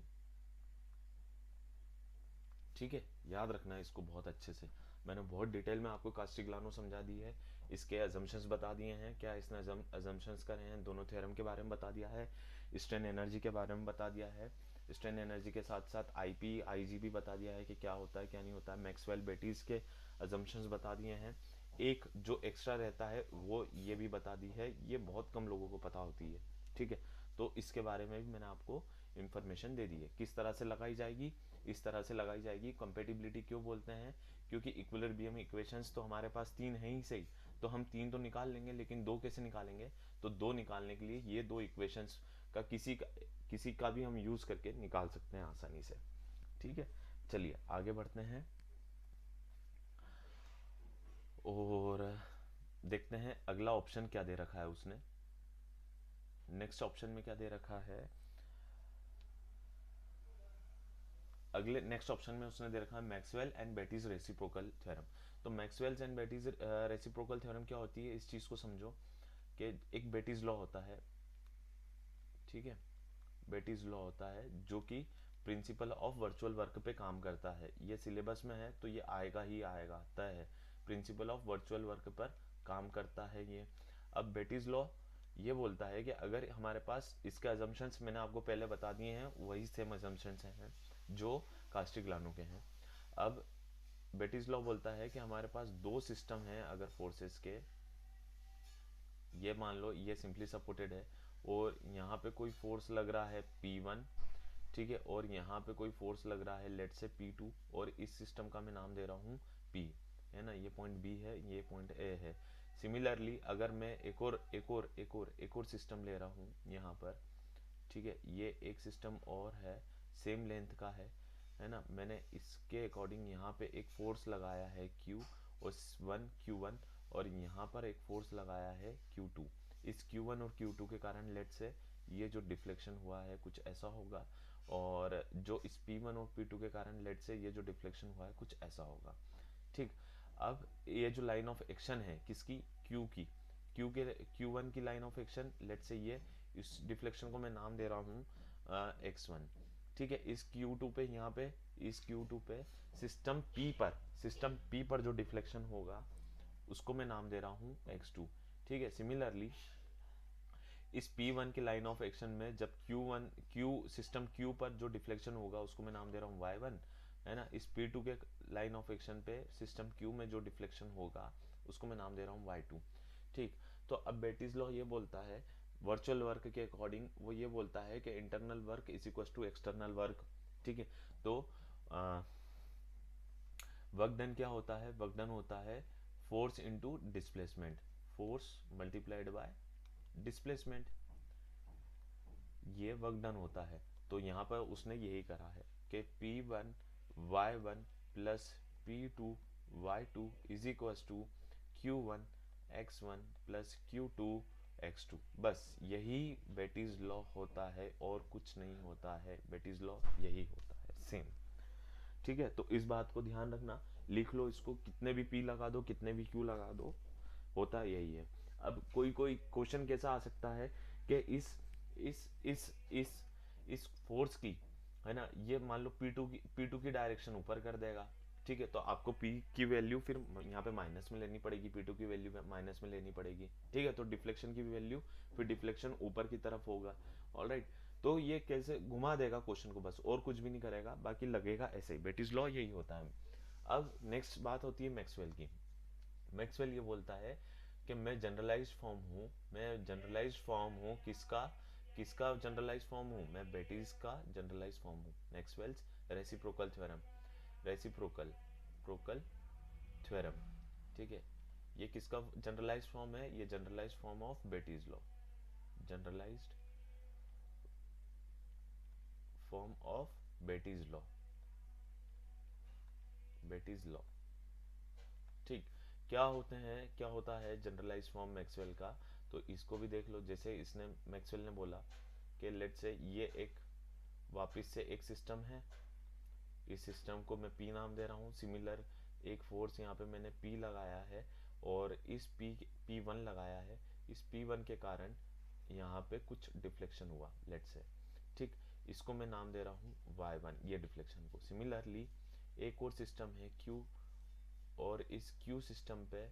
ठीक है, याद रखना है इसको बहुत अच्छे से। मैंने बहुत डिटेल में आपको कास्टिग्लियानो समझा दी है, इसके अजम्पशंस बता दिए हैं, क्या इसने अजम्पशंस करे हैं, दोनों थ्योरम के बारे में बता दिया है, स्ट्रेन एनर्जी के बारे में बता दिया है, स्ट्रेन एनर्जी के साथ साथ आईपी आईजी भी बता दिया है कि क्या होता है क्या नहीं होता है, मैक्सवेल बेटीज के अजम्पशंस बता दिए हैं। एक जो एक्स्ट्रा रहता है वो ये भी बता दी है, ये बहुत कम लोगों को पता होती है। ठीक है, तो इसके बारे में भी मैंने आपको इंफॉर्मेशन दे दी है, किस तरह से लगाई जाएगी, इस तरह से लगाई जाएगी। कंपेटिबिलिटी क्यों बोलते हैं, क्योंकि इक्विलिब्रियम इक्वेशंस तो हमारे पास तीन है ही सही, तो हम तीन तो निकाल लेंगे, लेकिन दो कैसे निकालेंगे, तो दो निकालने के लिए ये दो इक्वेशंस का किसी का भी हम यूज करके निकाल सकते हैं आसानी से। ठीक है, चलिए आगे बढ़ते हैं और देखते हैं अगला ऑप्शन क्या दे रखा है उसने। नेक्स्ट ऑप्शन में क्या दे रखा है, अगले नेक्स्ट ऑप्शन में उसने दे रखा है मैक्सवेल एंड बेटीज रेसिप्रोकल थ्योरम। तो मैक्सवेल एंड बेटीज रेसिप्रोकल थ्योरम क्या होती है, इस चीज को समझो कि एक बेटीज लॉ होता है। ठीक है, बेटीज लॉ होता है जो कि प्रिंसिपल ऑफ वर्चुअल वर्क पे काम करता है। ये सिलेबस में है तो ये आएगा ही आएगा, तय है, प्रिंसिपल ऑफ वर्चुअल वर्क पर काम करता है ये। अब बेटीज लॉ ये बोलता है कि अगर हमारे पास इसके अजम्पशंस मैंने आपको पहले बता दिए हैं, वही सेम अजम्पशंस हैं जो कास्टिग्लियानो के हैं। अब बेटीज लॉ बोलता है कि हमारे पास दो सिस्टम हैं अगर फोर्सेस के, ये मान लो ये सिंपली सपोर्टेड है और यहाँ पे कोई फोर्स लग रहा है P1, ठीक है, और यहाँ पे कोई फोर्स लग रहा है लेट से P2, और इस सिस्टम का मैं नाम दे रहा हूँ P, है ना, ये पॉइंट B है, ये पॉइंट A है। सिमिलरली अगर मैं एक और सिस्टम ले रहा हूँ यहाँ पर, ठीक है, ये एक सिस्टम और है, सेम लेंथ का है ना, मैंने इसके अकॉर्डिंग यहाँ पे एक फोर्स लगाया है Q और Q1, और यहाँ पर एक फोर्स लगाया है Q2। इस Q1 और Q2 के कारण लेट से ये जो डिफ्लेक्शन हुआ है कुछ ऐसा होगा, और जो इस P1 और P2 के कारण लेट से ये जो डिफ्लेक्शन हुआ है कुछ ऐसा होगा। ठीक, अब ये जो लाइन ऑफ एक्शन है किसकी, Q की, Q1 की लाइन ऑफ एक्शन, लेट से ये इस डिफ्लेक्शन को मैं नाम दे रहा हूँ X1। ठीक है, इस Q2 पे, यहाँ पे इस Q2 पे सिस्टम P पर जो डिफ्लेक्शन होगा उसको मैं नाम दे रहा हूँ X2। ठीक है, सिमिलरली इस P1 की लाइन ऑफ एक्शन में जब सिस्टम Q पर जो डिफ्लेक्शन होगा उसको मैं नाम दे रहा हूँ Y1, है ना, इस P2 के लाइन ऑफ एक्शन पे सिस्टम Q में जो डिफ्लेक्शन होगा उसको मैं नाम दे रहा हूँ Y2। ठीक, तो अब बेटीज लॉ ये बोलता है वर्चुअल वर्क के अकॉर्डिंग, वो ये बोलता है कि internal work is equal to external work. ठीक है, तो वर्क डन क्या होता है, वर्क डन होता है force into displacement, force multiplied by displacement, ये वर्क डन होता है। तो यहाँ पर उसने यही करा है कि P1 Y1 plus P2 Y2 is equal to Q1 X1 plus Q2 X2। बस यही बेटीज लॉ होता है और कुछ नहीं होता है, बेटीज लॉ यही होता है सेम। ठीक है, तो इस बात को ध्यान रखना, लिख लो इसको, कितने भी P लगा दो कितने भी Q लगा दो, होता यही है। अब कोई कोई क्वेश्चन कैसा आ सकता है कि इस इस इस इस फोर्स की, है ना, ये मान लो P2 की डायरेक्शन ऊपर कर देगा। ठीक है, तो आपको P की वैल्यू फिर यहाँ पे माइनस में लेनी पड़ेगी, P2 की वैल्यू माइनस में लेनी पड़ेगी। ठीक है, तो डिफ्लेक्शन की वैल्यू फिर डिफ्लेक्शन ऊपर की तरफ होगा। ऑलराइट, तो ये कैसे घुमा देगा क्वेश्चन को, बस और कुछ भी नहीं करेगा, बाकी लगेगा ऐसे ही, बेटीज लॉ यही होता है। अब नेक्स्ट बात होती है मैक्सवेल की। मैक्सवेल ये बोलता है कि मैं जनरलाइज्ड फॉर्म हूँ, मैं जनरलाइज्ड फॉर्म हूँ किसका, किसका जनरलाइज्ड फॉर्म हूँ, मैं बेटीज का जनरलाइज्ड फॉर्म हूँ। मैक्सवेल्स रेसिप्रोकल थ्योरम, रेसिप्रोकल प्रोकल थ्योरम। ठीक है, ये किसका जनरलाइज्ड फॉर्म है, ये generalised form of Betti's law, generalised form of Betti's law, Betti's law. ठीक, क्या होते हैं, क्या होता है जनरलाइज फॉर्म मैक्सवेल का, तो इसको भी देख लो। जैसे इसने मैक्सवेल ने बोला कि लेट से ये एक वापस से एक सिस्टम है, इस सिस्टम को मैं P नाम दे रहा हूँ। सिमिलर एक फोर्स यहाँ पे मैंने P लगाया है और इस P1 लगाया है। इस P1 के कारण यहाँ पे कुछ डिफ्लेक्शन हुआ, लेट्स से, ठीक। इसको मैं नाम दे रहा हूँ Y1, ये डिफ्लेक्शन को। सिमिलरली एक और सिस्टम है Q, और इस Q सिस्टम पे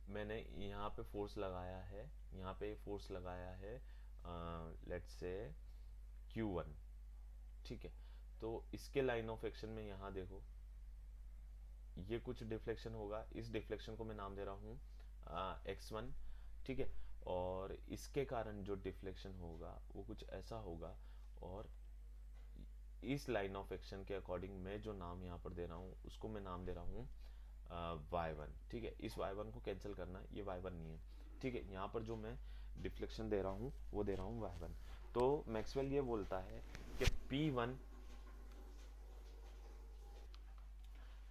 मैंने यहाँ पे फोर्स लगाया है, यहाँ पे फोर्स लगाया है लेट्स से Q1, ठीक है। तो इसके लाइन ऑफ एक्शन में यहाँ देखो, ये कुछ डिफ्लेक्शन होगा, इस डिफ्लेक्शन को मैं नाम दे रहा हूँ x1, ठीक है। और इसके कारण जो डिफ्लेक्शन होगा वो कुछ ऐसा होगा, और इस लाइन ऑफ एक्शन के अकॉर्डिंग मैं जो नाम यहाँ पर दे रहा हूँ उसको मैं नाम दे रहा हूँ y1, ठीक है। इस y1 को कैंसिल करना, ये y1 नहीं है, ठीक है। यहाँ पर जो मैं डिफ्लेक्शन दे रहा हूँ वो दे रहा हूँ y1। तो मैक्सवेल ये बोलता है कि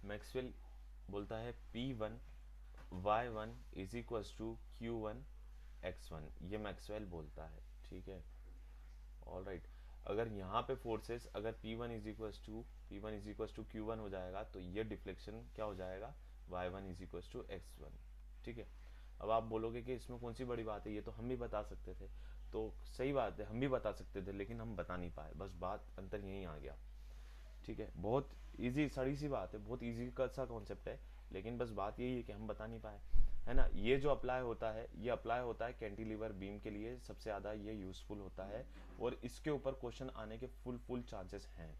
मैक्सवेल बोलता है P1 y1 is equals to Q1 x1, ये मैक्सवेल बोलता है, ठीक है। ऑल राइट, अगर यहाँ पे फोर्सेस अगर P1 is equals to Q1 हो जाएगा तो ये डिफ्लेक्शन क्या हो जाएगा, y1 is equals to x1, ठीक है। अब आप बोलोगे कि इसमें कौन सी बड़ी बात है, ये तो हम भी बता सकते थे। तो सही बात है, हम भी बता सकते थे, लेकिन हम बता नहीं पाए, बस बात अंतर यहीं आ गया, ठीक है। बहुत इजी सड़ी सी बात है, बहुत इजी का सा कॉन्सेप्ट है, लेकिन बस बात यही है कि हम बता नहीं पाए, है ना। ये जो अप्लाई होता है, ये अप्लाई होता है कैंटिलीवर बीम के लिए सबसे ज़्यादा ये यूजफुल होता है, और इसके ऊपर क्वेश्चन आने के फुल चांसेस हैं,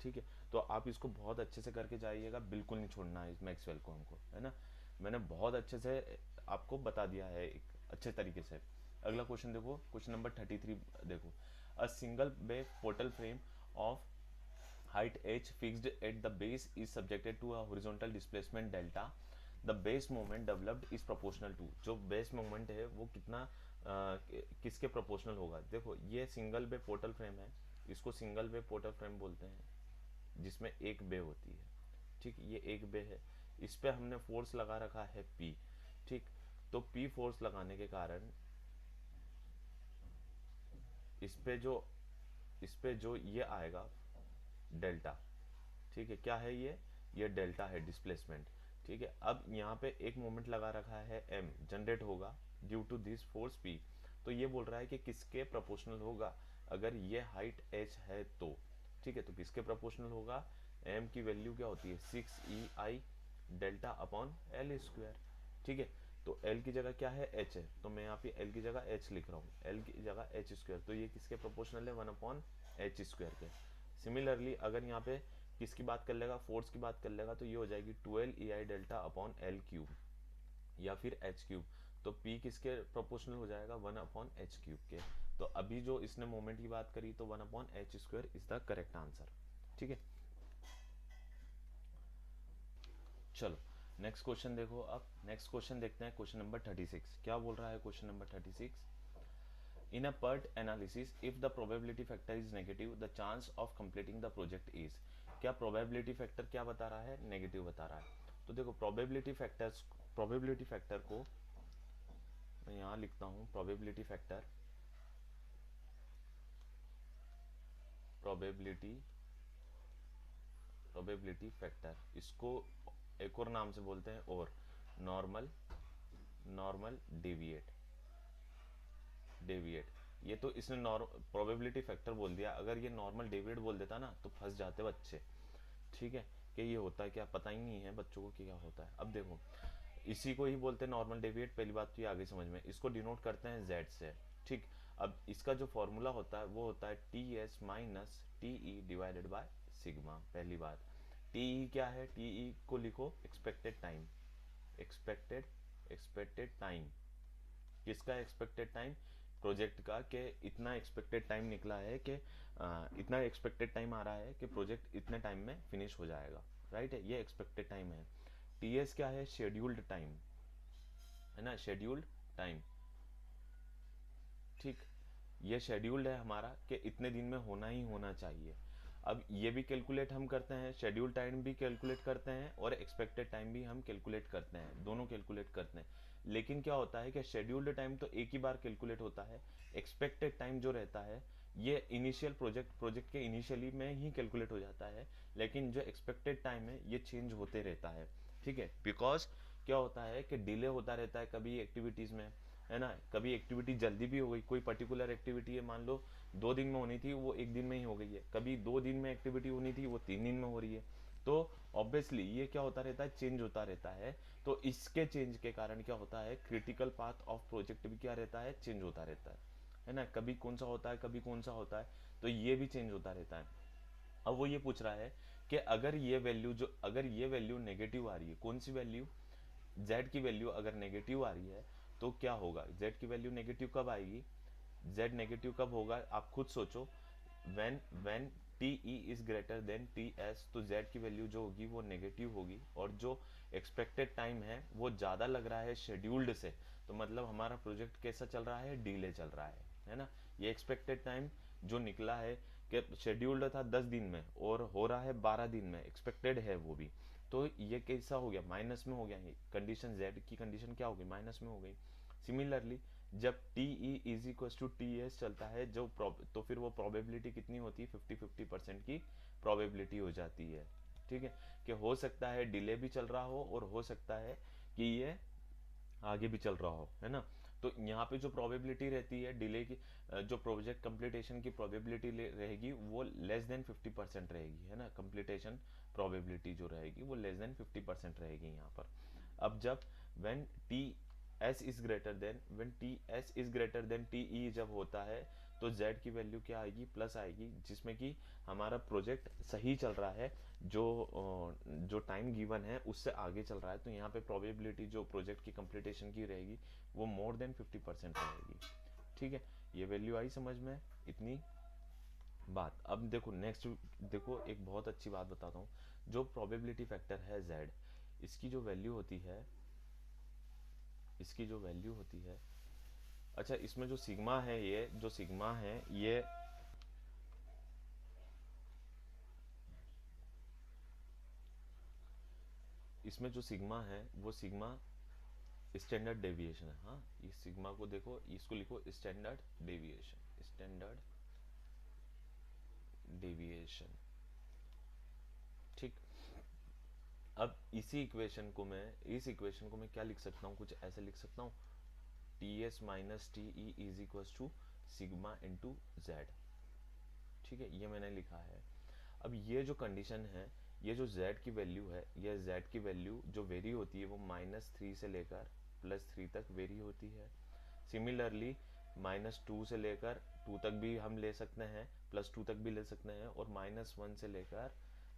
ठीक है। तो आप इसको बहुत अच्छे से करके जाइएगा, बिल्कुल नहीं छोड़ना है इस मैक्सवेल को हमको, है ना। मैंने बहुत अच्छे से आपको बता दिया है एक अच्छे तरीके से। अगला क्वेश्चन देखो, क्वेश्चन नंबर 33 देखो। A single bay portal frame of height h fixed at the base is subjected to a horizontal displacement delta. The base moment developed is proportional to, जो बेस मोमेंट है वो कितना किसके proportional होगा। देखो ये single bay portal frame है, इसको सिंगल बे पोर्टल फ्रेम बोलते हैं, जिसमें एक बे होती है, ठीक। ये एक बे है, इस पे हमने फोर्स लगा रखा है P, ठीक। तो P फोर्स लगाने के कारण इस पे जो ये आएगा डेल्टा, ठीक है। क्या है ये डेल्टा है, डिस्प्लेसमेंट, ठीक है। अब यहाँ पे एक मोमेंट लगा रखा है m जनरेट होगा due to this force P। तो ये बोल रहा है कि किसके प्रोपोर्शनल होगा, अगर ये हाइट h है तो, ठीक है। तो किसके प्रोपोर्शनल होगा, m की वैल्यू क्या होती है 6EI delta upon L square, ठीक है। तो L की जगह क्या है h है, तो मैं यहाँ पे L की जगह h लिख रहा हूँ, L की जगह h स्क्वायर, तो ये किसके प्रोपोर्शनल है 1 अपॉन h स्क्वायर के। सिमिलरली अगर यहाँ पे किसकी बात कर लेगा, फोर्स की बात कर लेगा, तो ये हो जाएगी 12EI delta upon L cube या फिर H क्यूब। तो P किसके प्रोपोर्शनल हो जाएगा 1 अपॉन H क्यूब के। तो अभी जो इसने मोमेंट की बात करी तो 1 upon H square is the correct answer, ठीक है। चलो नेक्स्ट क्वेश्चन देखो। अब नेक्स्ट क्वेश्चन देखते हैं, क्वेश्चन नंबर 36 क्या बोल रहा है। Question number 36, in a PERT analysis if the probability factor is negative the chance of completing the project is, क्या probability factor क्या बता रहा है, नेगेटिव बता रहा है। तो देखो probability factor को मैं यहाँ लिखता हूँ, probability factor, इसको एक और नाम से बोलते हैं, और नॉर्मल डेविएट। ये तो इसने प्रोबेबिलिटी फैक्टर बोल दिया, अगर ये नॉर्मल डेविएट बोल देता ना तो फंस जाते बच्चे, ठीक है। कि ये होता है क्या, पता ही नहीं है बच्चों को कि क्या होता है। अब देखो इसी को ही बोलते हैं नॉर्मल डेविएट, पहली बात तो ये आगे समझ में, इसको डिनोट करते हैं z से, ठीक। अब इसका जो फॉर्मूला होता है वो होता है TS minus TE divided by sigma. पहली बात TE क्या है, TE को लिखो एक्सपेक्टेड टाइम, किसका एक्सपेक्टेड टाइम, प्रोजेक्ट का, कि इतना एक्सपेक्टेड टाइम निकला है कि इतना एक्सपेक्टेड टाइम आ रहा है कि प्रोजेक्ट इतने टाइम में फिनिश हो जाएगा, राइट है, ये एक्सपेक्टेड टाइम है। TS क्या है, शेड्यूल्ड टाइम, है ना, शेड्यूल्ड टाइम, ठीक। ये शेड्यूल्ड है हमारा कि इतने दिन में होना ही होना चाहिए। अब ये भी कैलकुलेट हम करते हैं, शेड्यूल टाइम भी कैलकुलेट करते हैं और एक्सपेक्टेड टाइम भी हम कैलकुलेट करते हैं, दोनों कैलकुलेट करते हैं। लेकिन क्या होता है कि शेड्यूल्ड टाइम तो एक ही बार कैलकुलेट होता है, एक्सपेक्टेड टाइम जो रहता है ये इनिशियल प्रोजेक्ट के इनिशियली में ही कैलकुलेट हो जाता है, लेकिन जो एक्सपेक्टेड टाइम है ये चेंज होते रहता है, ठीक है। बिकॉज क्या होता है कि डिले होता रहता है कभी एक्टिविटीज में, है ना। कभी एक्टिविटी जल्दी भी हो गई, कोई पर्टिकुलर एक्टिविटी है मान लो 2 दिन में होनी थी वो 1 दिन में ही हो गई है, कभी 2 दिन में एक्टिविटी होनी थी वो 3 दिन में हो रही है। तो ऑब्वियसली ये क्या होता रहता है, चेंज होता रहता है। तो इसके चेंज के कारण क्या होता है, क्रिटिकल पाथ ऑफ प्रोजेक्ट भी क्या रहता है, चेंज होता रहता है ना। कभी कौन सा होता है, कभी कौन सा होता है, तो ये भी चेंज होता रहता है। अब वो ये पूछ रहा है कि अगर ये वैल्यू नेगेटिव आ रही है, कौन सी वैल्यू, z की वैल्यू अगर नेगेटिव आ रही है तो क्या होगा, z की वैल्यू नेगेटिव कब आएगी, z नेगेटिव कब होगा, आप खुद सोचो। When T E is greater than T S, तो z की वैल्यू जो होगी वो नेगेटिव होगी, और जो एक्सपेक्टेड टाइम है वो ज़्यादा लग रहा है शेड्यूल्ड से, तो मतलब हमारा प्रोजेक्ट कैसा चल रहा है, डिले चल रहा है ना। ये एक्सपेक्टेड टाइम जो निकला है कि शेड्यूल्ड था 10 दिन में और हो रहा है 12 दिन में, एक्सपेक्टेड है वो भी, तो ये कैसा हो गया, माइनस में हो गया। ये कंडीशन z की कंडीशन क्या हो गई, माइनस में हो गई। सिमिलरली जब T E is equal to T S चलता है जो तो फिर वो प्रोबेबिलिटी कितनी होती है, 50-50% की प्रोबेबिलिटी हो जाती है, ठीक है। कि हो सकता है डिले भी चल रहा हो और हो सकता है कि ये आगे भी चल रहा हो, है ना। तो यहाँ पे जो प्रोबेबिलिटी रहती है डिले की, जो प्रोजेक्ट कंप्लीटेशन की प्रोबेबिलिटी रहेगी वो लेस देन 50% रहेगी, है ना। कंप्लीटेशन प्रोबेबिलिटी जो रहेगी वो लेस देन 50% रहेगी यहाँ पर। अब जब when T S is greater than, when T S is greater than T E जब होता है, तो z की वैल्यू क्या आएगी, प्लस आएगी, जिसमें कि हमारा प्रोजेक्ट सही चल रहा है, जो टाइम गिवन है उससे आगे चल रहा है, तो यहाँ पे प्रोबेबिलिटी जो प्रोजेक्ट की कंप्लीटेशन की रहेगी वो मोर देन 50% रहेगी, ठीक है। ये वैल्यू आई समझ में, इतनी बात। अब देखो नेक्स्ट, देखो एक बहुत अच्छी बात बताता हूँ। जो प्रोबेबिलिटी फैक्टर है z, इसकी जो वैल्यू होती है, इसकी जो वैल्यू होती है, अच्छा इसमें जो सिग्मा है, ये जो सिग्मा है ये इसमें जो सिग्मा है वो सिग्मा स्टैंडर्ड डेविएशन है। हाँ, इस सिग्मा को देखो, इसको लिखो स्टैंडर्ड डेविएशन, स्टैंडर्ड डेविएशन, ठीक। अब इस इक्वेशन को मैं क्या लिख सकता हूँ, कुछ ऐसे लिख सकता हूँ, T S minus T E is equal to sigma into Z, ठीक है, ये मैंने लिखा है। अब ये जो कंडीशन है, ये जो z की वैल्यू है, ये z की वैल्यू जो वेरी होती है वो -3 से लेकर +3 तक वेरी होती है। सिमिलरली -2 से लेकर 2 तक भी हम ले सकते हैं, +2 तक भी ले सकते हैं, और -1 से लेकर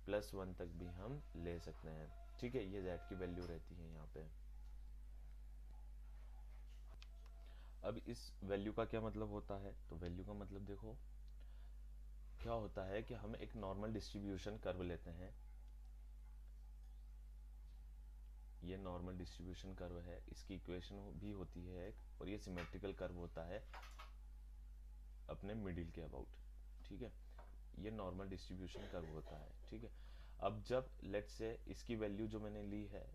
+1 तक भी हम ले सकते हैं, ठीक है। ये z की वैल्यू रहती है यहाँ पे। अब इस वैल्यू का क्या मतलब होता है, तो वैल्यू का मतलब देखो क्या होता है कि हम एक नॉर्मल डिस्ट्रीब्यूशन कर्व लेते हैं, ये नॉर्मल डिस्ट्रीब्यूशन कर्व है, इसकी इक्वेशन भी होती है एक, और ये सिमेट्रिकल कर्व होता है अपने मिडिल के अबाउट, ठीक है। ये नॉर्मल डिस्ट्रीब्यूशन कर्व होता है, ठीक है। अब जब लेट्स से इसकी वैल्यू जो मैंने ली है,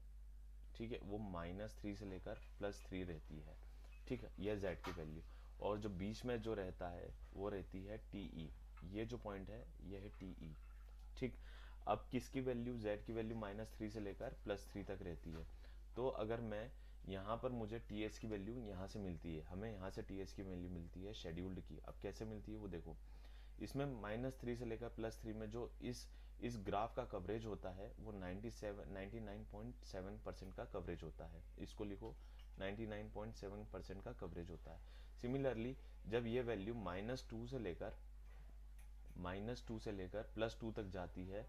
ठीक है, वो -3 से लेकर +3 रहती है, ठीक है, यह z की वैल्यू, और जो बीच में जो रहता है वो रहती है टी ई, ये जो पॉइंट है ये है टी ई, ठीक। अब किसकी वैल्यू, z की वैल्यू -3 से लेकर +3 तक रहती है, तो अगर मैं यहाँ पर मुझे टी एस की वैल्यू यहाँ से मिलती है, हमें यहाँ से टी एस की वैल्यू मिलती है शेड्यूल्ड की। अब कैसे मिलती है वो देखो, इसमें -3 से लेकर +3 में जो इस ग्राफ का कवरेज होता है वो 99.7% का कवरेज होता है, इसको लिखो 99.7% का कवरेज होता है। सिमिलरली जब ये वैल्यू -2 से लेकर +2 तक जाती है,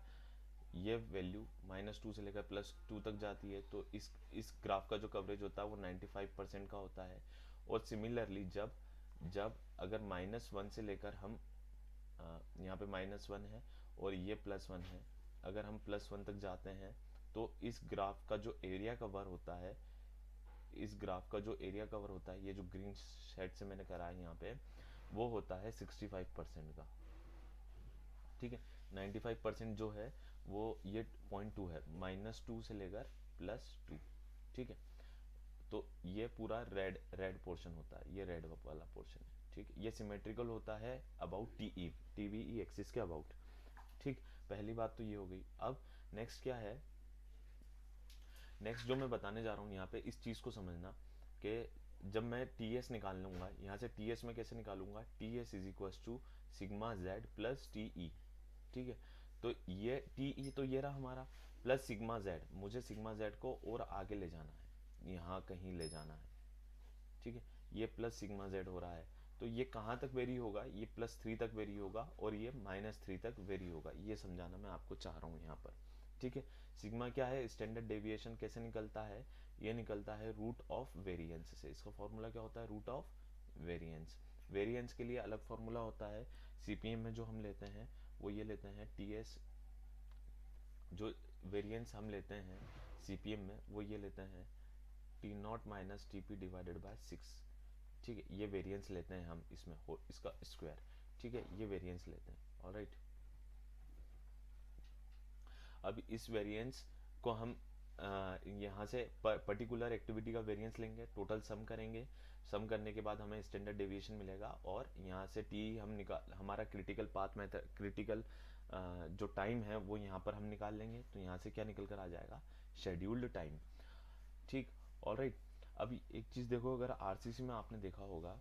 ये वैल्यू -2 से लेकर +2 तक जाती है, तो इस ग्राफ का जो कवरेज होता है वो 95% का होता है। और सिमिलरली जब जब अगर -1 से लेकर हम यहाँ पे -1 है और ये +1 है, अगर हम +1 तक जाते हैं तो इस ग्राफ का जो एरिया कवर होता है, इस ग्राफ का जो एरिया कवर होता है, ये जो ग्रीन शेड से मैंने करा है यहाँ पे, वो होता है 65% का, ठीक है। 95% जो है वो ये 0.2 है, -2 से लेकर +2, ठीक है। तो ये पूरा रेड रेड पोर्शन होता है, ये रेड वाला पोर्शन है, ठीक, ये सिमेट्रिकल होता है अबाउट टीबीई एक्सिस के अबाउट। ठीक, पहली बात तो ये हो गई। अब नेक्स्ट क्या है, नेक्स्ट जो मैं बताने जा रहा हूँ यहाँ पे इस चीज़ को समझना कि जब मैं टी एस निकाल लूँगा यहाँ से, टी एस में कैसे निकालूंगा, T S is equal to sigma Z plus T E. ठीक है, तो ये टी ई तो ये रहा हमारा, प्लस सिग्मा जेड, मुझे सिग्मा जेड को और आगे ले जाना है, यहाँ कहीं ले जाना है। ठीक है, ये प्लस सिग्मा जेड हो रहा है, तो ये कहाँ तक वेरी होगा, ये +3 तक वेरी होगा और ये -3 तक वेरी होगा, ये समझाना मैं आपको चाह रहा हूँ यहाँ पर। ठीक है, सिग्मा क्या है, स्टैंडर्ड डेविएशन कैसे निकलता है, ये निकलता है रूट ऑफ वेरिएंस से। इसका फॉर्मूला क्या होता है, रूट ऑफ वेरिएंस। वेरिएंस के लिए अलग फॉर्मूला होता है, सीपीएम में जो हम लेते हैं वो ये लेते हैं टीएस, जो वेरिएंस हम लेते हैं सीपीएम में वो ये लेते हैं T not minus T P divided by 6। ठीक है, ये वेरिएंस लेते हैं हम इसमें, हो इसका स्क्वायर। ठीक है, ये वेरिएंस लेते हैं, ऑलराइट। अब इस वेरिएंस को हम यहाँ से पर्टिकुलर एक्टिविटी का वेरिएंस लेंगे, टोटल सम करेंगे, सम करने के बाद हमें स्टैंडर्ड डेविएशन मिलेगा और यहाँ से टी हम निकाल, हमारा क्रिटिकल पाथ मेथड, क्रिटिकल जो टाइम है वो यहाँ पर हम निकाल लेंगे, तो यहाँ से क्या निकल कर आ जाएगा, शेड्यूल्ड टाइम। ठीक, ऑलराइट। अब एक चीज़ देखो, अगर आरसीसी में आपने देखा होगा,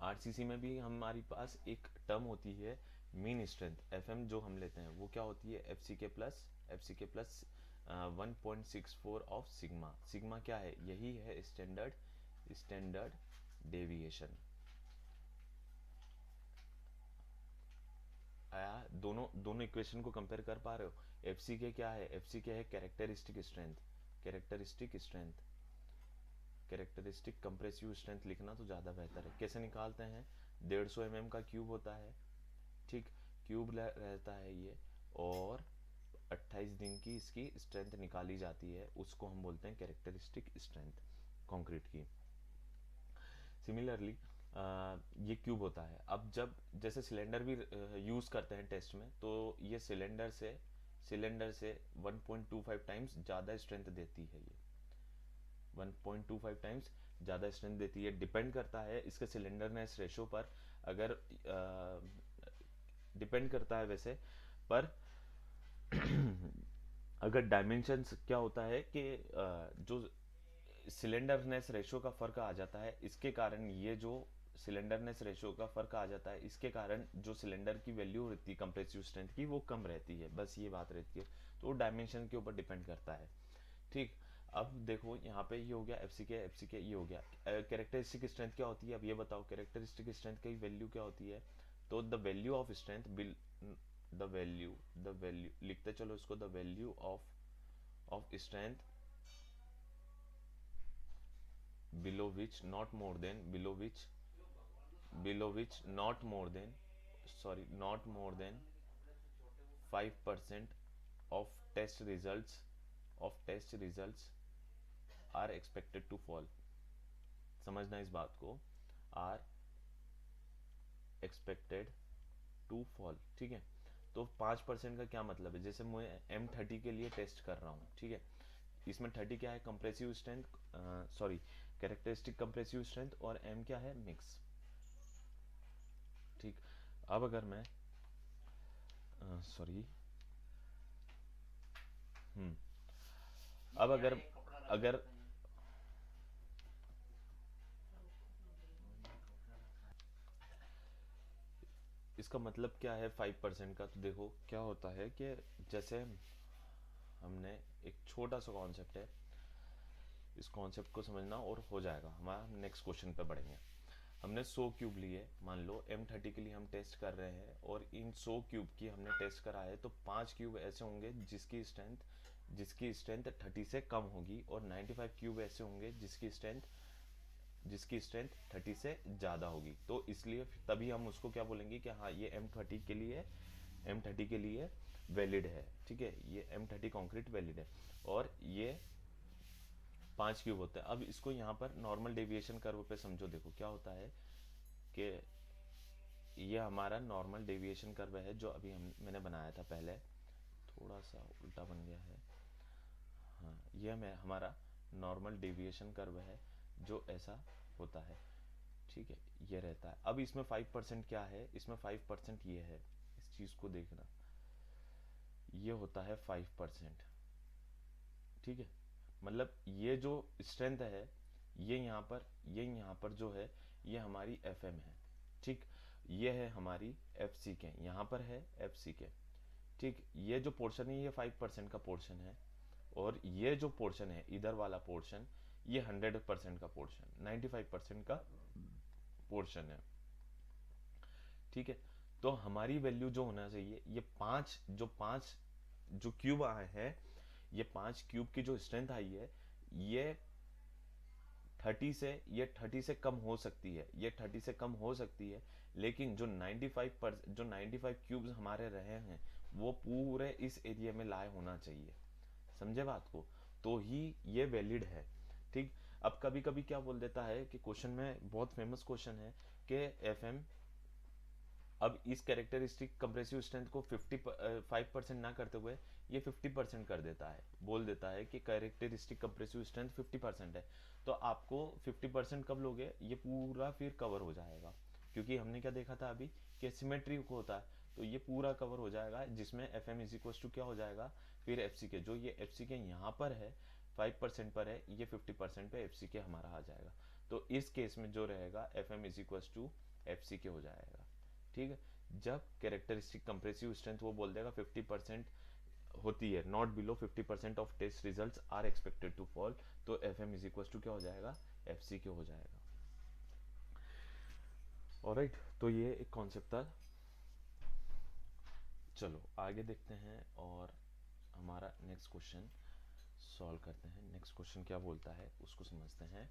आरसीसी में भी हमारे पास एक टर्म होती है मीन स्ट्रेंथ, एफएम जो हम लेते हैं वो क्या होती है, एफ सी के प्लस 1.64 ऑफ सिग्मा। सिग्मा क्या है, यही है स्टैंडर्ड डेविएशन। आया, दोनों दोनों इक्वेशन को कंपेयर कर पा रहे हो। एफ सी के क्या है, एफ सी के है characteristic strength, characteristic strength, characteristic compressive strength लिखना तो ज़्यादा बेहतर है। कैसे निकालते हैं, 150 mm का क्यूब होता है। ठीक, क्यूब रहता है ये, और 28 दिन की इसकी स्ट्रेंथ निकाली जाती है, उसको हम बोलते हैं कैरेक्टरिस्टिक स्ट्रेंथ कंक्रीट की। सिमिलरली ये क्यूब होता है। अब जब जैसे सिलेंडर भी यूज़ करते हैं टेस्ट में, तो ये सिलेंडर से 1.25 टाइम्स ज़्यादा स्ट्रेंथ देती है, ये 1.25 टाइम्स ज़्यादा स्ट्रेंथ देती है। डिपेंड करता है इसके सिलेंडरनेस रेशो पर, अगर डिपेंड करता है वैसे, पर अगर डायमेंशंस क्या होता है कि जो सिलेंडरनेस रेशो का फर्क आ जाता है, इसके कारण ये जो सिलेंडरनेस रेशो का फर्क आ जाता है, इसके कारण जो सिलेंडर की वैल्यू रहती है कंप्रेसिव स्ट्रेंथ की वो कम रहती है, बस ये बात रहती है। तो डायमेंशन के ऊपर डिपेंड करता है। ठीक, अब देखो यहाँ पे ये हो गया एफ सी के ये हो गया। कैरेक्टरिस्टिक स्ट्रेंथ क्या होती है, अब ये बताओ कैरेक्टरिस्टिक स्ट्रेंथ की वैल्यू क्या होती है। तो the value of strength the value लिखते चलो इसको, the value of strength below which not more than below which not more than 5% of test results are expected to fall। समझना इस बात को, आर एक्सपेक्टेड टू फॉल। ठीक है, तो 5% का क्या मतलब है, जैसे मैं M30 के लिए टेस्ट कर रहा हूँ। ठीक है, इसमें 30 क्या है, compressive strength, sorry characteristic compressive strength, और M क्या है, मिक्स। ठीक, अब अगर मैं सॉरी अब अगर अगर इसका मतलब क्या है 5% का, तो देखो क्या होता है कि जैसे हमने एक छोटा सा कॉन्सेप्ट है, इस कॉन्सेप्ट को समझना और हो जाएगा हमारा, नेक्स्ट क्वेश्चन पे बढ़ेंगे। हमने 100 क्यूब लिए, मान लो M30 के लिए हम टेस्ट कर रहे हैं, और इन 100 क्यूब की हमने टेस्ट करा है, तो 5 क्यूब ऐसे होंगे जिसकी स्ट्रेंथ 30 से कम होगी, और 95 क्यूब ऐसे होंगे जिसकी स्ट्रेंथ 30 से ज़्यादा होगी। तो इसलिए तभी हम उसको क्या बोलेंगे कि हाँ ये M30 के लिए वैलिड है। ठीक है, ये M30 कॉन्क्रीट वैलिड है, और ये 5 क्यूब होता है। अब इसको यहाँ पर नॉर्मल डेविएशन कर्व पे समझो, देखो क्या होता है कि ये हमारा नॉर्मल डेविएशन कर्व है जो अभी मैंने बनाया था पहले, थोड़ा सा उल्टा बन गया है। हाँ, यह हमारा नॉर्मल डेविएशन कर्व है जो ऐसा होता है। ठीक है, ये रहता है। अब इसमें 5% क्या है, इसमें 5% ये है, इस चीज को देखना, ये होता है 5%। ठीक है, मतलब ये जो स्ट्रेंथ है, ये यहाँ पर जो है ये हमारी एफ एम है। ठीक, ये है हमारी एफ सी के, यहाँ पर है एफ सी के। ठीक, ये जो पोर्शन है ये 5% का पोर्शन है, और ये जो पोर्शन है इधर वाला पोर्शन, ये 100% का पोर्शन, 95% का पोर्शन है। ठीक है, तो हमारी वैल्यू जो होना चाहिए, ये पांच जो क्यूब आए हैं, ये 5 क्यूब की जो स्ट्रेंथ आई है, ये 30 से कम हो सकती है, ये 30 से कम हो सकती है, लेकिन जो 95 क्यूब्स हमारे रहे हैं वो पूरे इस एरिया में लाए होना चाहिए। समझे बात को, तो ही ये वैलिड है। ठीक, अब कभी कभी क्या बोल देता है कि क्वेश्चन में, बहुत फेमस क्वेश्चन है कि एफ एम, अब इस कैरेक्टरिस्टिक कंप्रेसिव स्ट्रेंथ को 5% ना करते हुए ये 50% कर देता है, बोल देता है कि कैरेक्टरिस्टिक कंप्रेसिव स्ट्रेंथ 50% है। तो आपको 50% कब लोगे, ये पूरा फिर कवर हो जाएगा, क्योंकि हमने क्या देखा था अभी कि सिमेट्री को होता है, तो ये पूरा कवर हो जाएगा, जिसमें F M is equal to क्या हो जाएगा, फिर एफ सी के, जो ये एफ सी के यहाँ पर है 5% पर है, ये 50% पे एफ सी के हमारा आ जाएगा। तो इस केस में जो रहेगा F M is equal to F C के हो जाएगा। ठीक है, जब कैरेक्टरिस्टिक कंप्रेसिव स्ट्रेंथ वो बोल देगा 50% होती है, not below 50% of test results are expected to fall, तो F M is equal to क्या हो जाएगा, एफ सी के हो जाएगा। ऑलराइट, तो ये एक कॉन्सेप्ट था। चलो आगे देखते हैं और हमारा नेक्स्ट क्वेश्चन सॉल्व करते हैं। नेक्स्ट क्वेश्चन क्या बोलता है उसको समझते हैं।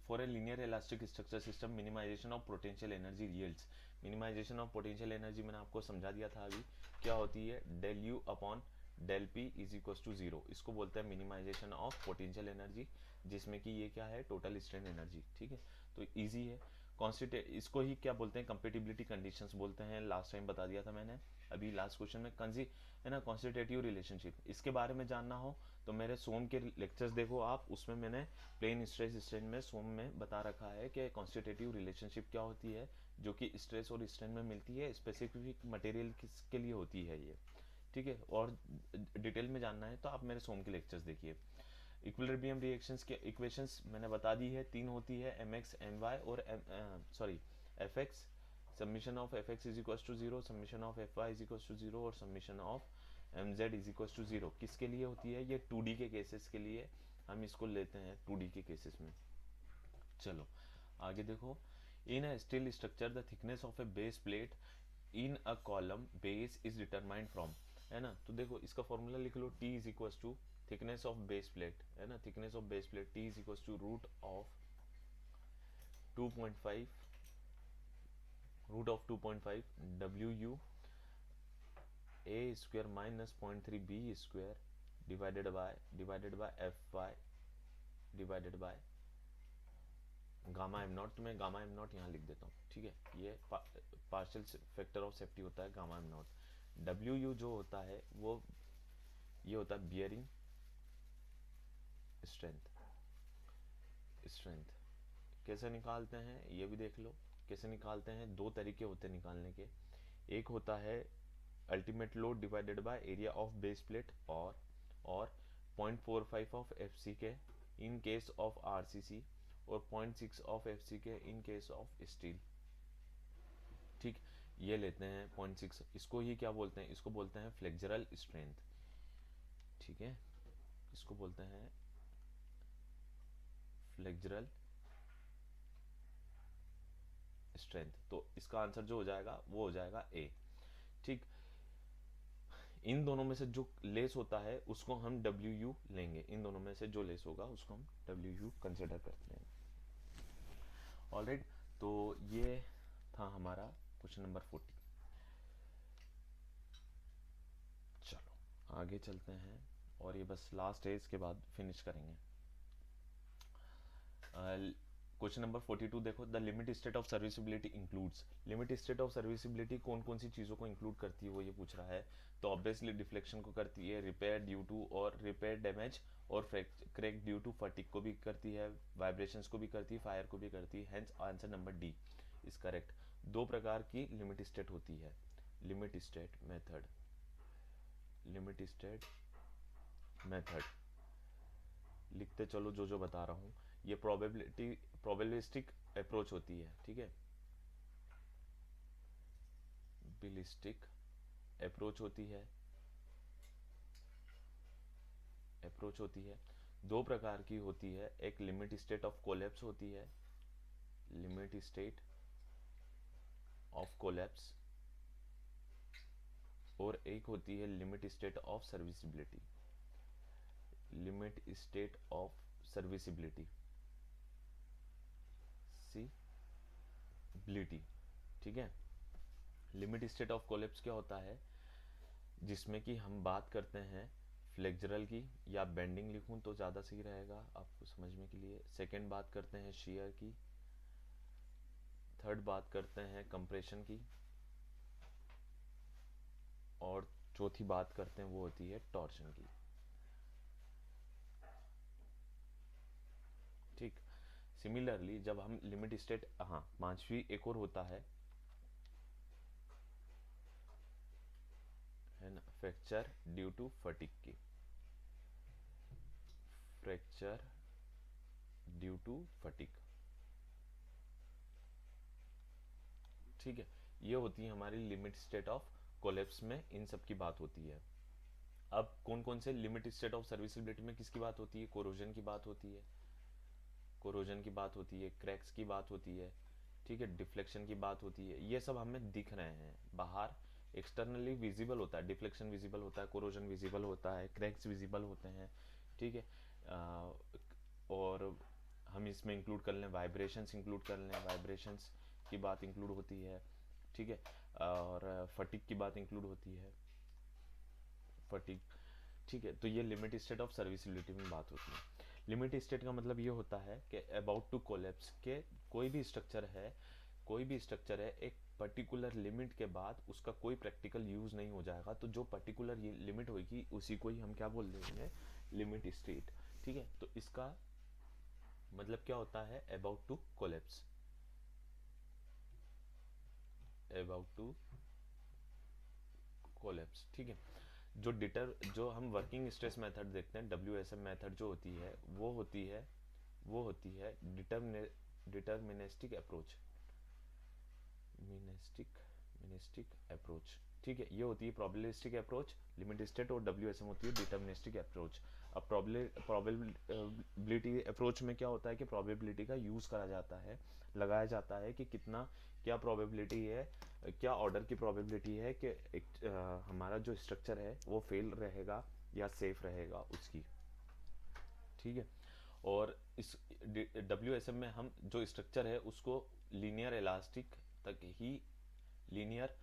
For a linear elastic structure system, minimization of potential energy yields, minimization of potential energy मैंने आपको समझा दिया था अभी, क्या होती है, del U upon del P is equal to zero, इसको बोलते हैं मिनिमाइजेशन ऑफ पोटेंशियल एनर्जी, जिसमें कि ये क्या है, टोटल स्ट्रेन एनर्जी। ठीक है, तो इजी है। कॉन्स्टिट्यूट, इसको ही क्या बोलते हैं, कंपेटिबिलिटी कंडीशंस बोलते हैं, लास्ट टाइम बता दिया था मैंने। अभी लास्ट क्वेश्चन में कंजी है ना, कॉन्स्टिट्यूटिव रिलेशनशिप, इसके बारे में जानना हो तो मेरे सोम के लेक्चर्स देखो आप, उसमें मैंने प्लेन स्ट्रेस स्ट्रेन में सोम में बता रखा है कि कॉन्स्टिट्यूटिव रिलेशनशिप क्या होती है, जो कि स्ट्रेस और स्ट्रेन में मिलती है, स्पेसिफिक मटेरियल किसके लिए होती है ये। ठीक है, और डिटेल में जानना है तो आप मेरे सोम के लेक्चर्स देखिए। इक्विलिब्रियम रिएक्शंस के इक्वेशंस मैंने बता दी है, 3 होती है, एम एक्स एम वाई और F X, summation of F X is equal to zero, summation of F Y is equal to zero, और summation of M Z is equal to zero. किसके लिए होती है, ये 2D के cases के लिए हम इसको लेते हैं, 2D के केसेस में। चलो आगे देखो, in a steel structure the thickness of a base plate in a column base is determined from, है ना। तो देखो इसका फॉर्मूला लिख लो, T is equal to thickness of base plate, है ना, thickness of base plate T is equal to root of 2.5, root of 2.5 WU a square minus 0.3 B square divided by Fy divided by gamma M naught. तो मैं gamma M not यहाँ लिख देता हूँ, ठीक है, ये पार्शियल फैक्टर ऑफ सेफ्टी होता है गामा एम नॉट। WU जो होता है वो ये होता है बियरिंग स्ट्रेंथ। स्ट्रेंथ कैसे निकालते हैं ये भी देख लो, कैसे निकालते हैं, दो तरीके होते हैं निकालने के। एक होता है ultimate load divided by area of base plate, और 0.45 ऑफ एफ सी के इन केस ऑफ आरसीसी, और 0.6 ऑफ एफ सी के इन केस ऑफ स्टील। ठीक, ये लेते हैं 0.6, इसको ही क्या बोलते हैं, इसको बोलते हैं फ्लेक्सरल स्ट्रेंथ। ठीक है, इसको बोलते हैं फ्लेक्सरल स्ट्रेंथ। तो इसका आंसर जो हो जाएगा वो हो जाएगा ए। ठीक, इन दोनों में से जो लेस होता है उसको हम WU लेंगे, इन दोनों में से जो लेस होगा उसको हम WU कंसिडर करते हैं। ऑलराइट, तो ये था हमारा क्वेश्चन नंबर 40। चलो आगे चलते हैं, और ये बस लास्ट है, इसके बाद फिनिश करेंगे। क्वेश्चन नंबर 42 देखो, the limit state of serviceability includes. Limit state of serviceability कौन कौन सी चीज़ों को इंक्लूड करती है वो ये पूछ रहा है। तो ऑब्वियसली डिफ्लेक्शन को करती है, रिपेयर ड्यू टू और रिपेयर डैमेज और क्रैक ड्यू टू फटिक को भी करती है, वाइब्रेशंस को भी करती है, फायर को भी करती है। Hence answer number D is correct. दो प्रकार की लिमिट स्टेट होती है, limit state method, limit state method लिखते चलो जो जो बता रहा हूँ। ये प्रोबेबिलिस्टिक अप्रोच होती है, ठीक है, बिलिस्टिक अप्रोच होती है, अप्रोच होती है। दो प्रकार की होती है, एक लिमिट स्टेट ऑफ कोलैप्स होती है, लिमिट स्टेट ऑफ कोलैप्स, और एक होती है limit state of serviceability, limit state of serviceability, सीबिलिटी, ठीक है। लिमिट स्टेट ऑफ कोलैप्स क्या होता है, जिसमें कि हम बात करते हैं फ्लेक्चरल की, या बेंडिंग लिखूं तो ज़्यादा सही रहेगा आपको समझने के लिए। सेकंड बात करते हैं शियर की, थर्ड बात करते हैं कंप्रेशन की, और चौथी बात करते हैं वो होती है टॉर्शन की, ठीक। सिमिलरली जब हम लिमिट स्टेट, हाँ पांचवी एक और होता है ना, फ्रैक्चर ड्यू टू फटिक की, फ्रैक्चर ड्यू टू फटिक, ठीक है। ये होती है हमारी लिमिट स्टेट ऑफ कोलैप्स में, इन सब की बात होती है। अब कौन कौन से लिमिट स्टेट ऑफ सर्विसिबिलिटी में किसकी बात होती है, कोरोजन की बात होती है, कोरोजन की बात होती है, क्रैक्स की बात होती है, ठीक है, डिफ्लेक्शन की बात होती है। ये सब हमें दिख रहे हैं बाहर, एक्सटर्नली विजिबल होता है, डिफ्लेक्शन विजिबल होता है, कोरोजन विजिबल होता है, क्रैक्स विजिबल होते हैं, ठीक है। और हम इसमें इंक्लूड कर लें वाइब्रेशंस, इंक्लूड कर लें वाइब्रेशंस की बात इंक्लूड होती है, ठीक है। और फटीग की बात इंक्लूड होती है, फटीग, ठीक है। तो ये लिमिट स्टेट ऑफ सर्विसिबिलिटी में बात होती है। लिमिट स्टेट का मतलब ये होता है कि अबाउट टू कोलैप्स, के कोई भी स्ट्रक्चर है, कोई भी स्ट्रक्चर है एक पर्टिकुलर लिमिट के बाद उसका कोई प्रैक्टिकल यूज नहीं हो जाएगा, तो जो पर्टिकुलर ये लिमिट होगी उसी को ही हम क्या बोल देंगे, लिमिट स्टेट, ठीक है। तो इसका मतलब क्या होता है, about to collapse, about to collapse, ठीक है। जो हम वर्किंग स्ट्रेस मेथड देखते हैं, WSM मेथड जो होती है वो होती है डिटर्मिनिस्टिक अप्रोच, मिनिस्टिक अप्रोच, ठीक है। ये होती है प्रोबेबिलिस्टिक अप्रोच, लिमिट स्टेट, और WSM होती है डिटर्मिनिस्टिक अप्रोच। अब प्रोबेबिलिटी अप्रोच में क्या होता है कि प्रोबेबिलिटी का यूज करा जाता है, लगाया जाता है कि कितना, क्या प्रोबेबिलिटी है, क्या ऑर्डर की प्रोबेबिलिटी है कि हमारा जो स्ट्रक्चर है वो फेल रहेगा या सेफ रहेगा उसकी, ठीक है। और इस WSM में हम जो स्ट्रक्चर है उसको लीनियर इलास्टिक तक ही, लीनियर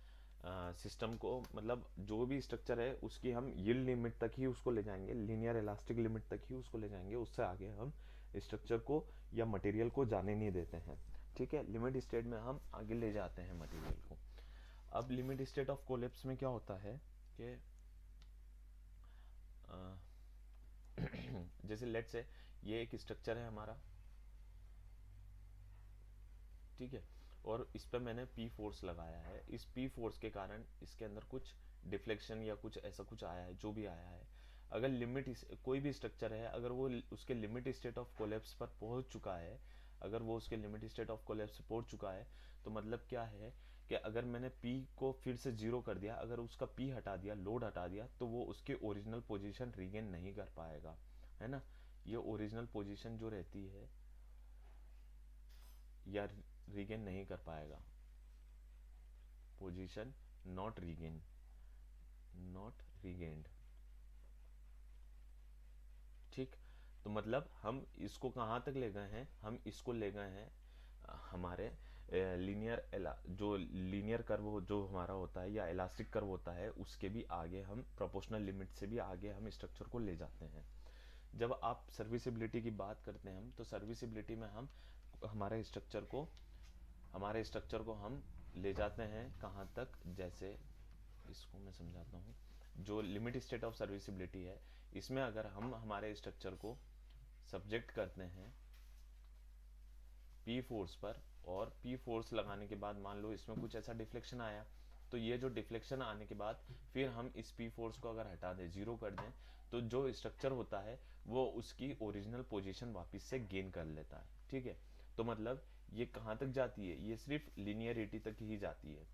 सिस्टम को, मतलब जो भी स्ट्रक्चर है उसकी हम यील्ड लिमिट तक ही उसको ले जाएंगे, लीनियर इलास्टिक लिमिट तक ही उसको ले जाएंगे, उससे आगे हम स्ट्रक्चर को या मटेरियल को जाने नहीं देते हैं, ठीक है। लिमिट स्टेट में हम आगे ले जाते हैं मटेरियल को। अब लिमिट स्टेट ऑफ कोलैप्स में क्या होता है कि जैसे लेट्स से ये एक स्ट्रक्चर है हमारा, ठीक है, और इस पर मैंने P फोर्स लगाया है, इस P फोर्स के कारण इसके अंदर कुछ डिफ्लेक्शन या कुछ ऐसा कुछ आया है, जो भी आया है, अगर लिमिट, कोई भी स्ट्रक्चर है अगर वो उसके लिमिट स्टेट ऑफ कोलैप्स पर पहुंच चुका है, अगर वो उसके लिमिट स्टेट ऑफ कोलैप्स पर पहुंच चुका है, तो मतलब क्या है कि अगर मैंने P को फिर से जीरो कर दिया, अगर उसका P हटा दिया, लोड हटा दिया, तो वो उसके ओरिजिनल पोजीशन रीगेन नहीं कर पाएगा, है ना। ये ओरिजिनल पोजीशन जो रहती है या रीगेन नहीं कर पाएगा, position not regain, not regained, ठीक। तो मतलब हम इसको कहाँ तक ले गए हैं, हम इसको ले गए हैं हमारे लीनियर, जो लीनियर कर्व जो हमारा होता है या इलास्टिक कर्व होता है उसके भी आगे, हम प्रोपोर्शनल लिमिट से भी आगे हम स्ट्रक्चर को ले जाते हैं, जब आप सर्विसिबिलिटी की बात करते हैं हम, तो सर्विसिबिलिटी में हम हमारे स्ट्रक्चर को हम ले जाते हैं कहाँ तक, जैसे इसको मैं समझाता हूँ। जो लिमिट स्टेट ऑफ सर्विसिबिलिटी है, इसमें अगर हम हमारे स्ट्रक्चर को सब्जेक्ट करते हैं पी फोर्स पर, और पी फोर्स लगाने के बाद मान लो इसमें कुछ ऐसा डिफ्लेक्शन आया, तो ये जो डिफ्लेक्शन आने के बाद फिर हम इस पी फोर्स को अगर हटा दें, जीरो कर दें, तो जो स्ट्रक्चर होता है वो उसकी ओरिजिनल पोजीशन वापस से गेन कर लेता है। ठीक है, तो मतलब ये कहाँ तक जाती है, ये सिर्फ लिनियरिटी तक ही जाती है,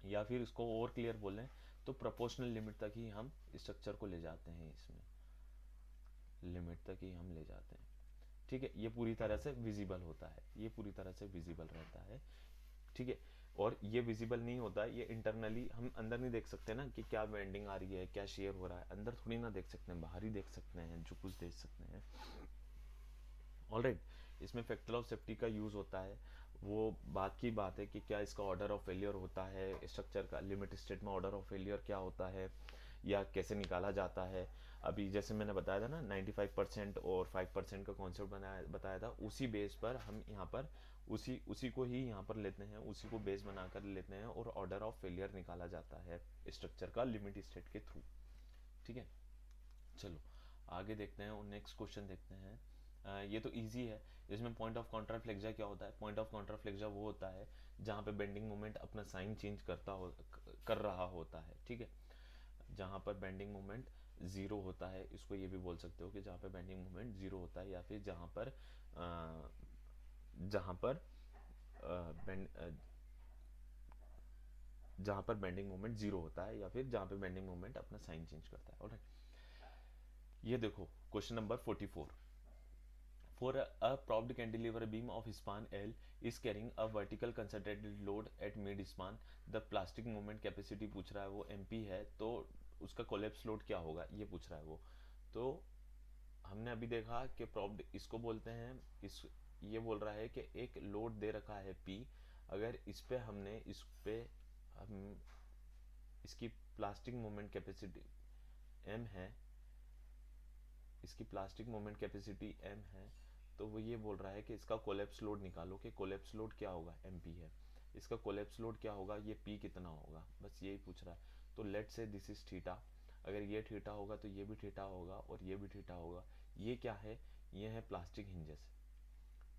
या फिर इसको और क्लियर बोलें तो प्रोपोर्शनल लिमिट तक ही हम स्ट्रक्चर को ले जाते हैं, इसमें लिमिट तक ही हम ले जाते हैं। ठीक है, ये पूरी तरह से विजिबल होता है, ये पूरी तरह से विजिबल रहता है। ठीक है, और ये विजिबल नहीं होता है, ये इंटरनली हम अंदर नहीं देख सकते ना कि क्या बेंडिंग आ रही है, क्या शेयर हो रहा है, अंदर थोड़ी ना देख सकते हैं, बाहर ही देख सकते हैं, जो कुछ देख सकते हैं। ऑलराइट, इसमें फैक्टर ऑफ सेफ्टी का यूज होता है। वो बात की बात है कि क्या इसका ऑर्डर ऑफ फेलियर होता है, स्ट्रक्चर का लिमिट स्टेट में ऑर्डर ऑफ फेलियर क्या होता है, या कैसे निकाला जाता है। अभी जैसे मैंने बताया था ना 95% और 5% का कॉन्सेप्ट बताया था, उसी बेस पर हम यहाँ पर उसी को ही यहाँ पर लेते हैं, उसी को बेस बनाकर लेते हैं और ऑर्डर ऑफ फेलियर निकाला जाता है स्ट्रक्चर का लिमिट स्टेट के थ्रू। ठीक है, चलो आगे देखते हैं और नेक्स्ट क्वेश्चन देखते हैं। ये तो इजी है। इसमें पॉइंट ऑफ कॉन्ट्राफ्लेक्सा क्या होता है? पॉइंट ऑफ कॉन्ट्राफ्लेक्सा वो होता है जहाँ पे बेंडिंग मोमेंट अपना साइन चेंज कर रहा होता है। ठीक है, जहाँ पर बेंडिंग मोमेंट जीरो होता है, इसको ये भी बोल सकते हो कि जहाँ पे बेंडिंग मोमेंट जीरो होता है, या फिर जहाँ पर जहाँ पर बेंड जहाँ पर बेंडिंग मोमेंट जीरो होता है, या फिर जहाँ पे बेंडिंग मोमेंट अपना साइन चेंज करता है। ऑलराइट, ये देखो question number 44। For a propped cantilever beam of span L is carrying a vertical concentrated load at mid span, the plastic moment capacity पूछ रहा है, वो MP है, तो उसका कोलेप्स लोड क्या होगा ये पूछ रहा है वो। तो हमने अभी देखा कि प्रॉप्ड इसको बोलते हैं, इस ये बोल रहा है कि एक लोड दे रखा है P, अगर इस पे हम इसकी प्लास्टिक मोमेंट कैपेसिटी M है, इसकी प्लास्टिक मोमेंट कैपेसिटी m है, तो वो ये बोल रहा है कि इसका कोलेप्स लोड निकालो, कि कोलेप्स लोड क्या होगा, mp है, इसका कोलेप्स लोड क्या होगा, ये p कितना होगा, बस यही पूछ रहा है। तो लेट से दिस इज थीटा, अगर ये थीटा होगा तो ये भी थीटा होगा और ये भी थीटा होगा। ये क्या है, ये है प्लास्टिक हिंजेस।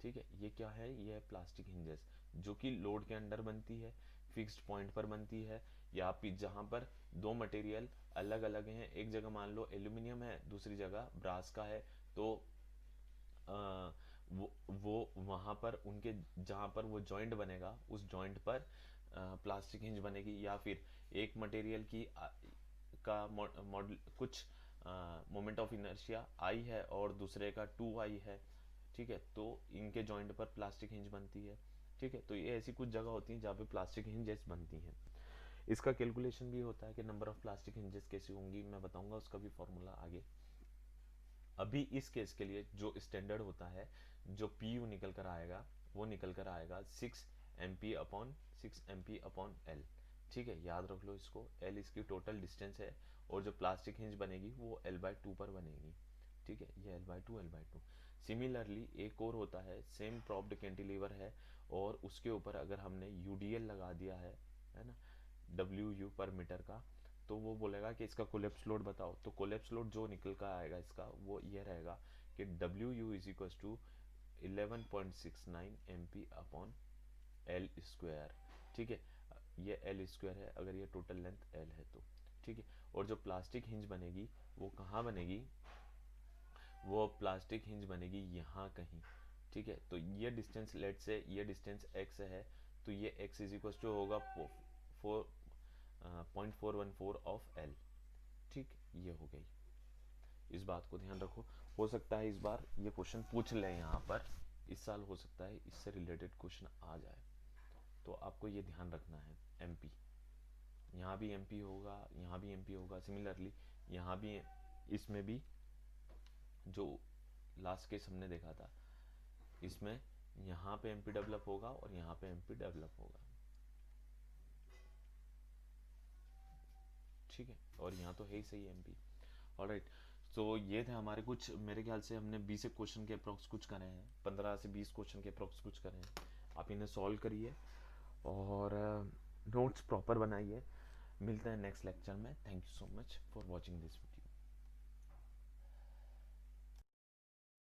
ठीक है, ये क्या है, ये है प्लास्टिक हिंजेस, जो कि लोड के अंडर बनती है, फिक्स्ड पॉइंट पर बनती है, या फिर जहाँ पर दो मटेरियल अलग अलग हैं, एक जगह मान लो एल्यूमिनियम है, दूसरी जगह ब्रास का है, तो आ, वो वहाँ पर उनके जहाँ पर वो जॉइंट बनेगा उस जॉइंट पर प्लास्टिक हिंज बनेगी, या फिर एक मटेरियल की का मॉडल कुछ मोमेंट ऑफ इनर्शिया आई है और दूसरे का 2 आई है। ठीक है, तो इनके जॉइंट पर प्लास्टिक हिंज बनती है। ठीक है, तो ये ऐसी कुछ जगह होती हैं जहाँ पे प्लास्टिक हिंजेस बनती हैं। इसका कैलकुलेशन भी होता है कि नंबर ऑफ प्लास्टिक हिंजेस कैसी होंगी, मैं बताऊंगा उसका भी फॉर्मूला आगे। अभी इस केस के लिए जो स्टैंडर्ड होता है, जो पी यू निकल कर आएगा, वो निकल कर आएगा 6 MP/6 MP/L। ठीक है, याद रख लो इसको, L इसकी टोटल डिस्टेंस है, और जो प्लास्टिक हिंज बनेगी वो L/2 पर बनेगी। ठीक है, ये L/2 सिमिलरली एक और होता है, सेम प्रॉप्ड कैंटिलीवर है, और उसके ऊपर अगर हमने यूडीएल लगा दिया है ना, WU पर मीटर का, तो वो बोलेगा कि इसका कोलेप्स लोड बताओ। तो कोलेप्स लोड जो निकल कर आएगा इसका, वो ये रहेगा कि WU is equal to 11.69 MP/L²। ठीक है, ये L² है अगर ये टोटल लेंथ L है तो। ठीक है, और जो प्लास्टिक हिंज बनेगी वो कहाँ बनेगी, वो प्लास्टिक हिंज बनेगी यहाँ कहीं। ठीक है, तो ये डिस्टेंस लेट से ये डिस्टेंस x है, तो ये x इज इक्वल टू होगा 0.414 ऑफ L। ठीक, ये हो गई, इस बात को ध्यान रखो। हो सकता है इस बार ये क्वेश्चन पूछ ले यहाँ पर, इस साल हो सकता है इससे रिलेटेड क्वेश्चन आ जाए, तो आपको ये ध्यान रखना है। MP यहाँ भी MP होगा, यहाँ भी MP होगा, सिमिलरली यहाँ भी, इसमें भी जो लास्ट केस हमने देखा था, इसमें यहाँ पे MP डेवलप होगा और यहाँ पे MP डेवलप होगा। ठीक है, और यहाँ तो है ही सही MP। ऑलराइट, तो ये थे हमारे कुछ, मेरे ख्याल से हमने 20 एक क्वेश्चन के अप्रॉक्स कुछ करे हैं, 15 से 20 क्वेश्चन के अप्रॉक्स कुछ करे हैं। आप इन्हें सॉल्व करिए और नोट्स प्रॉपर बनाइए। मिलते हैं नेक्स्ट लेक्चर में। Thank you so much for watching this.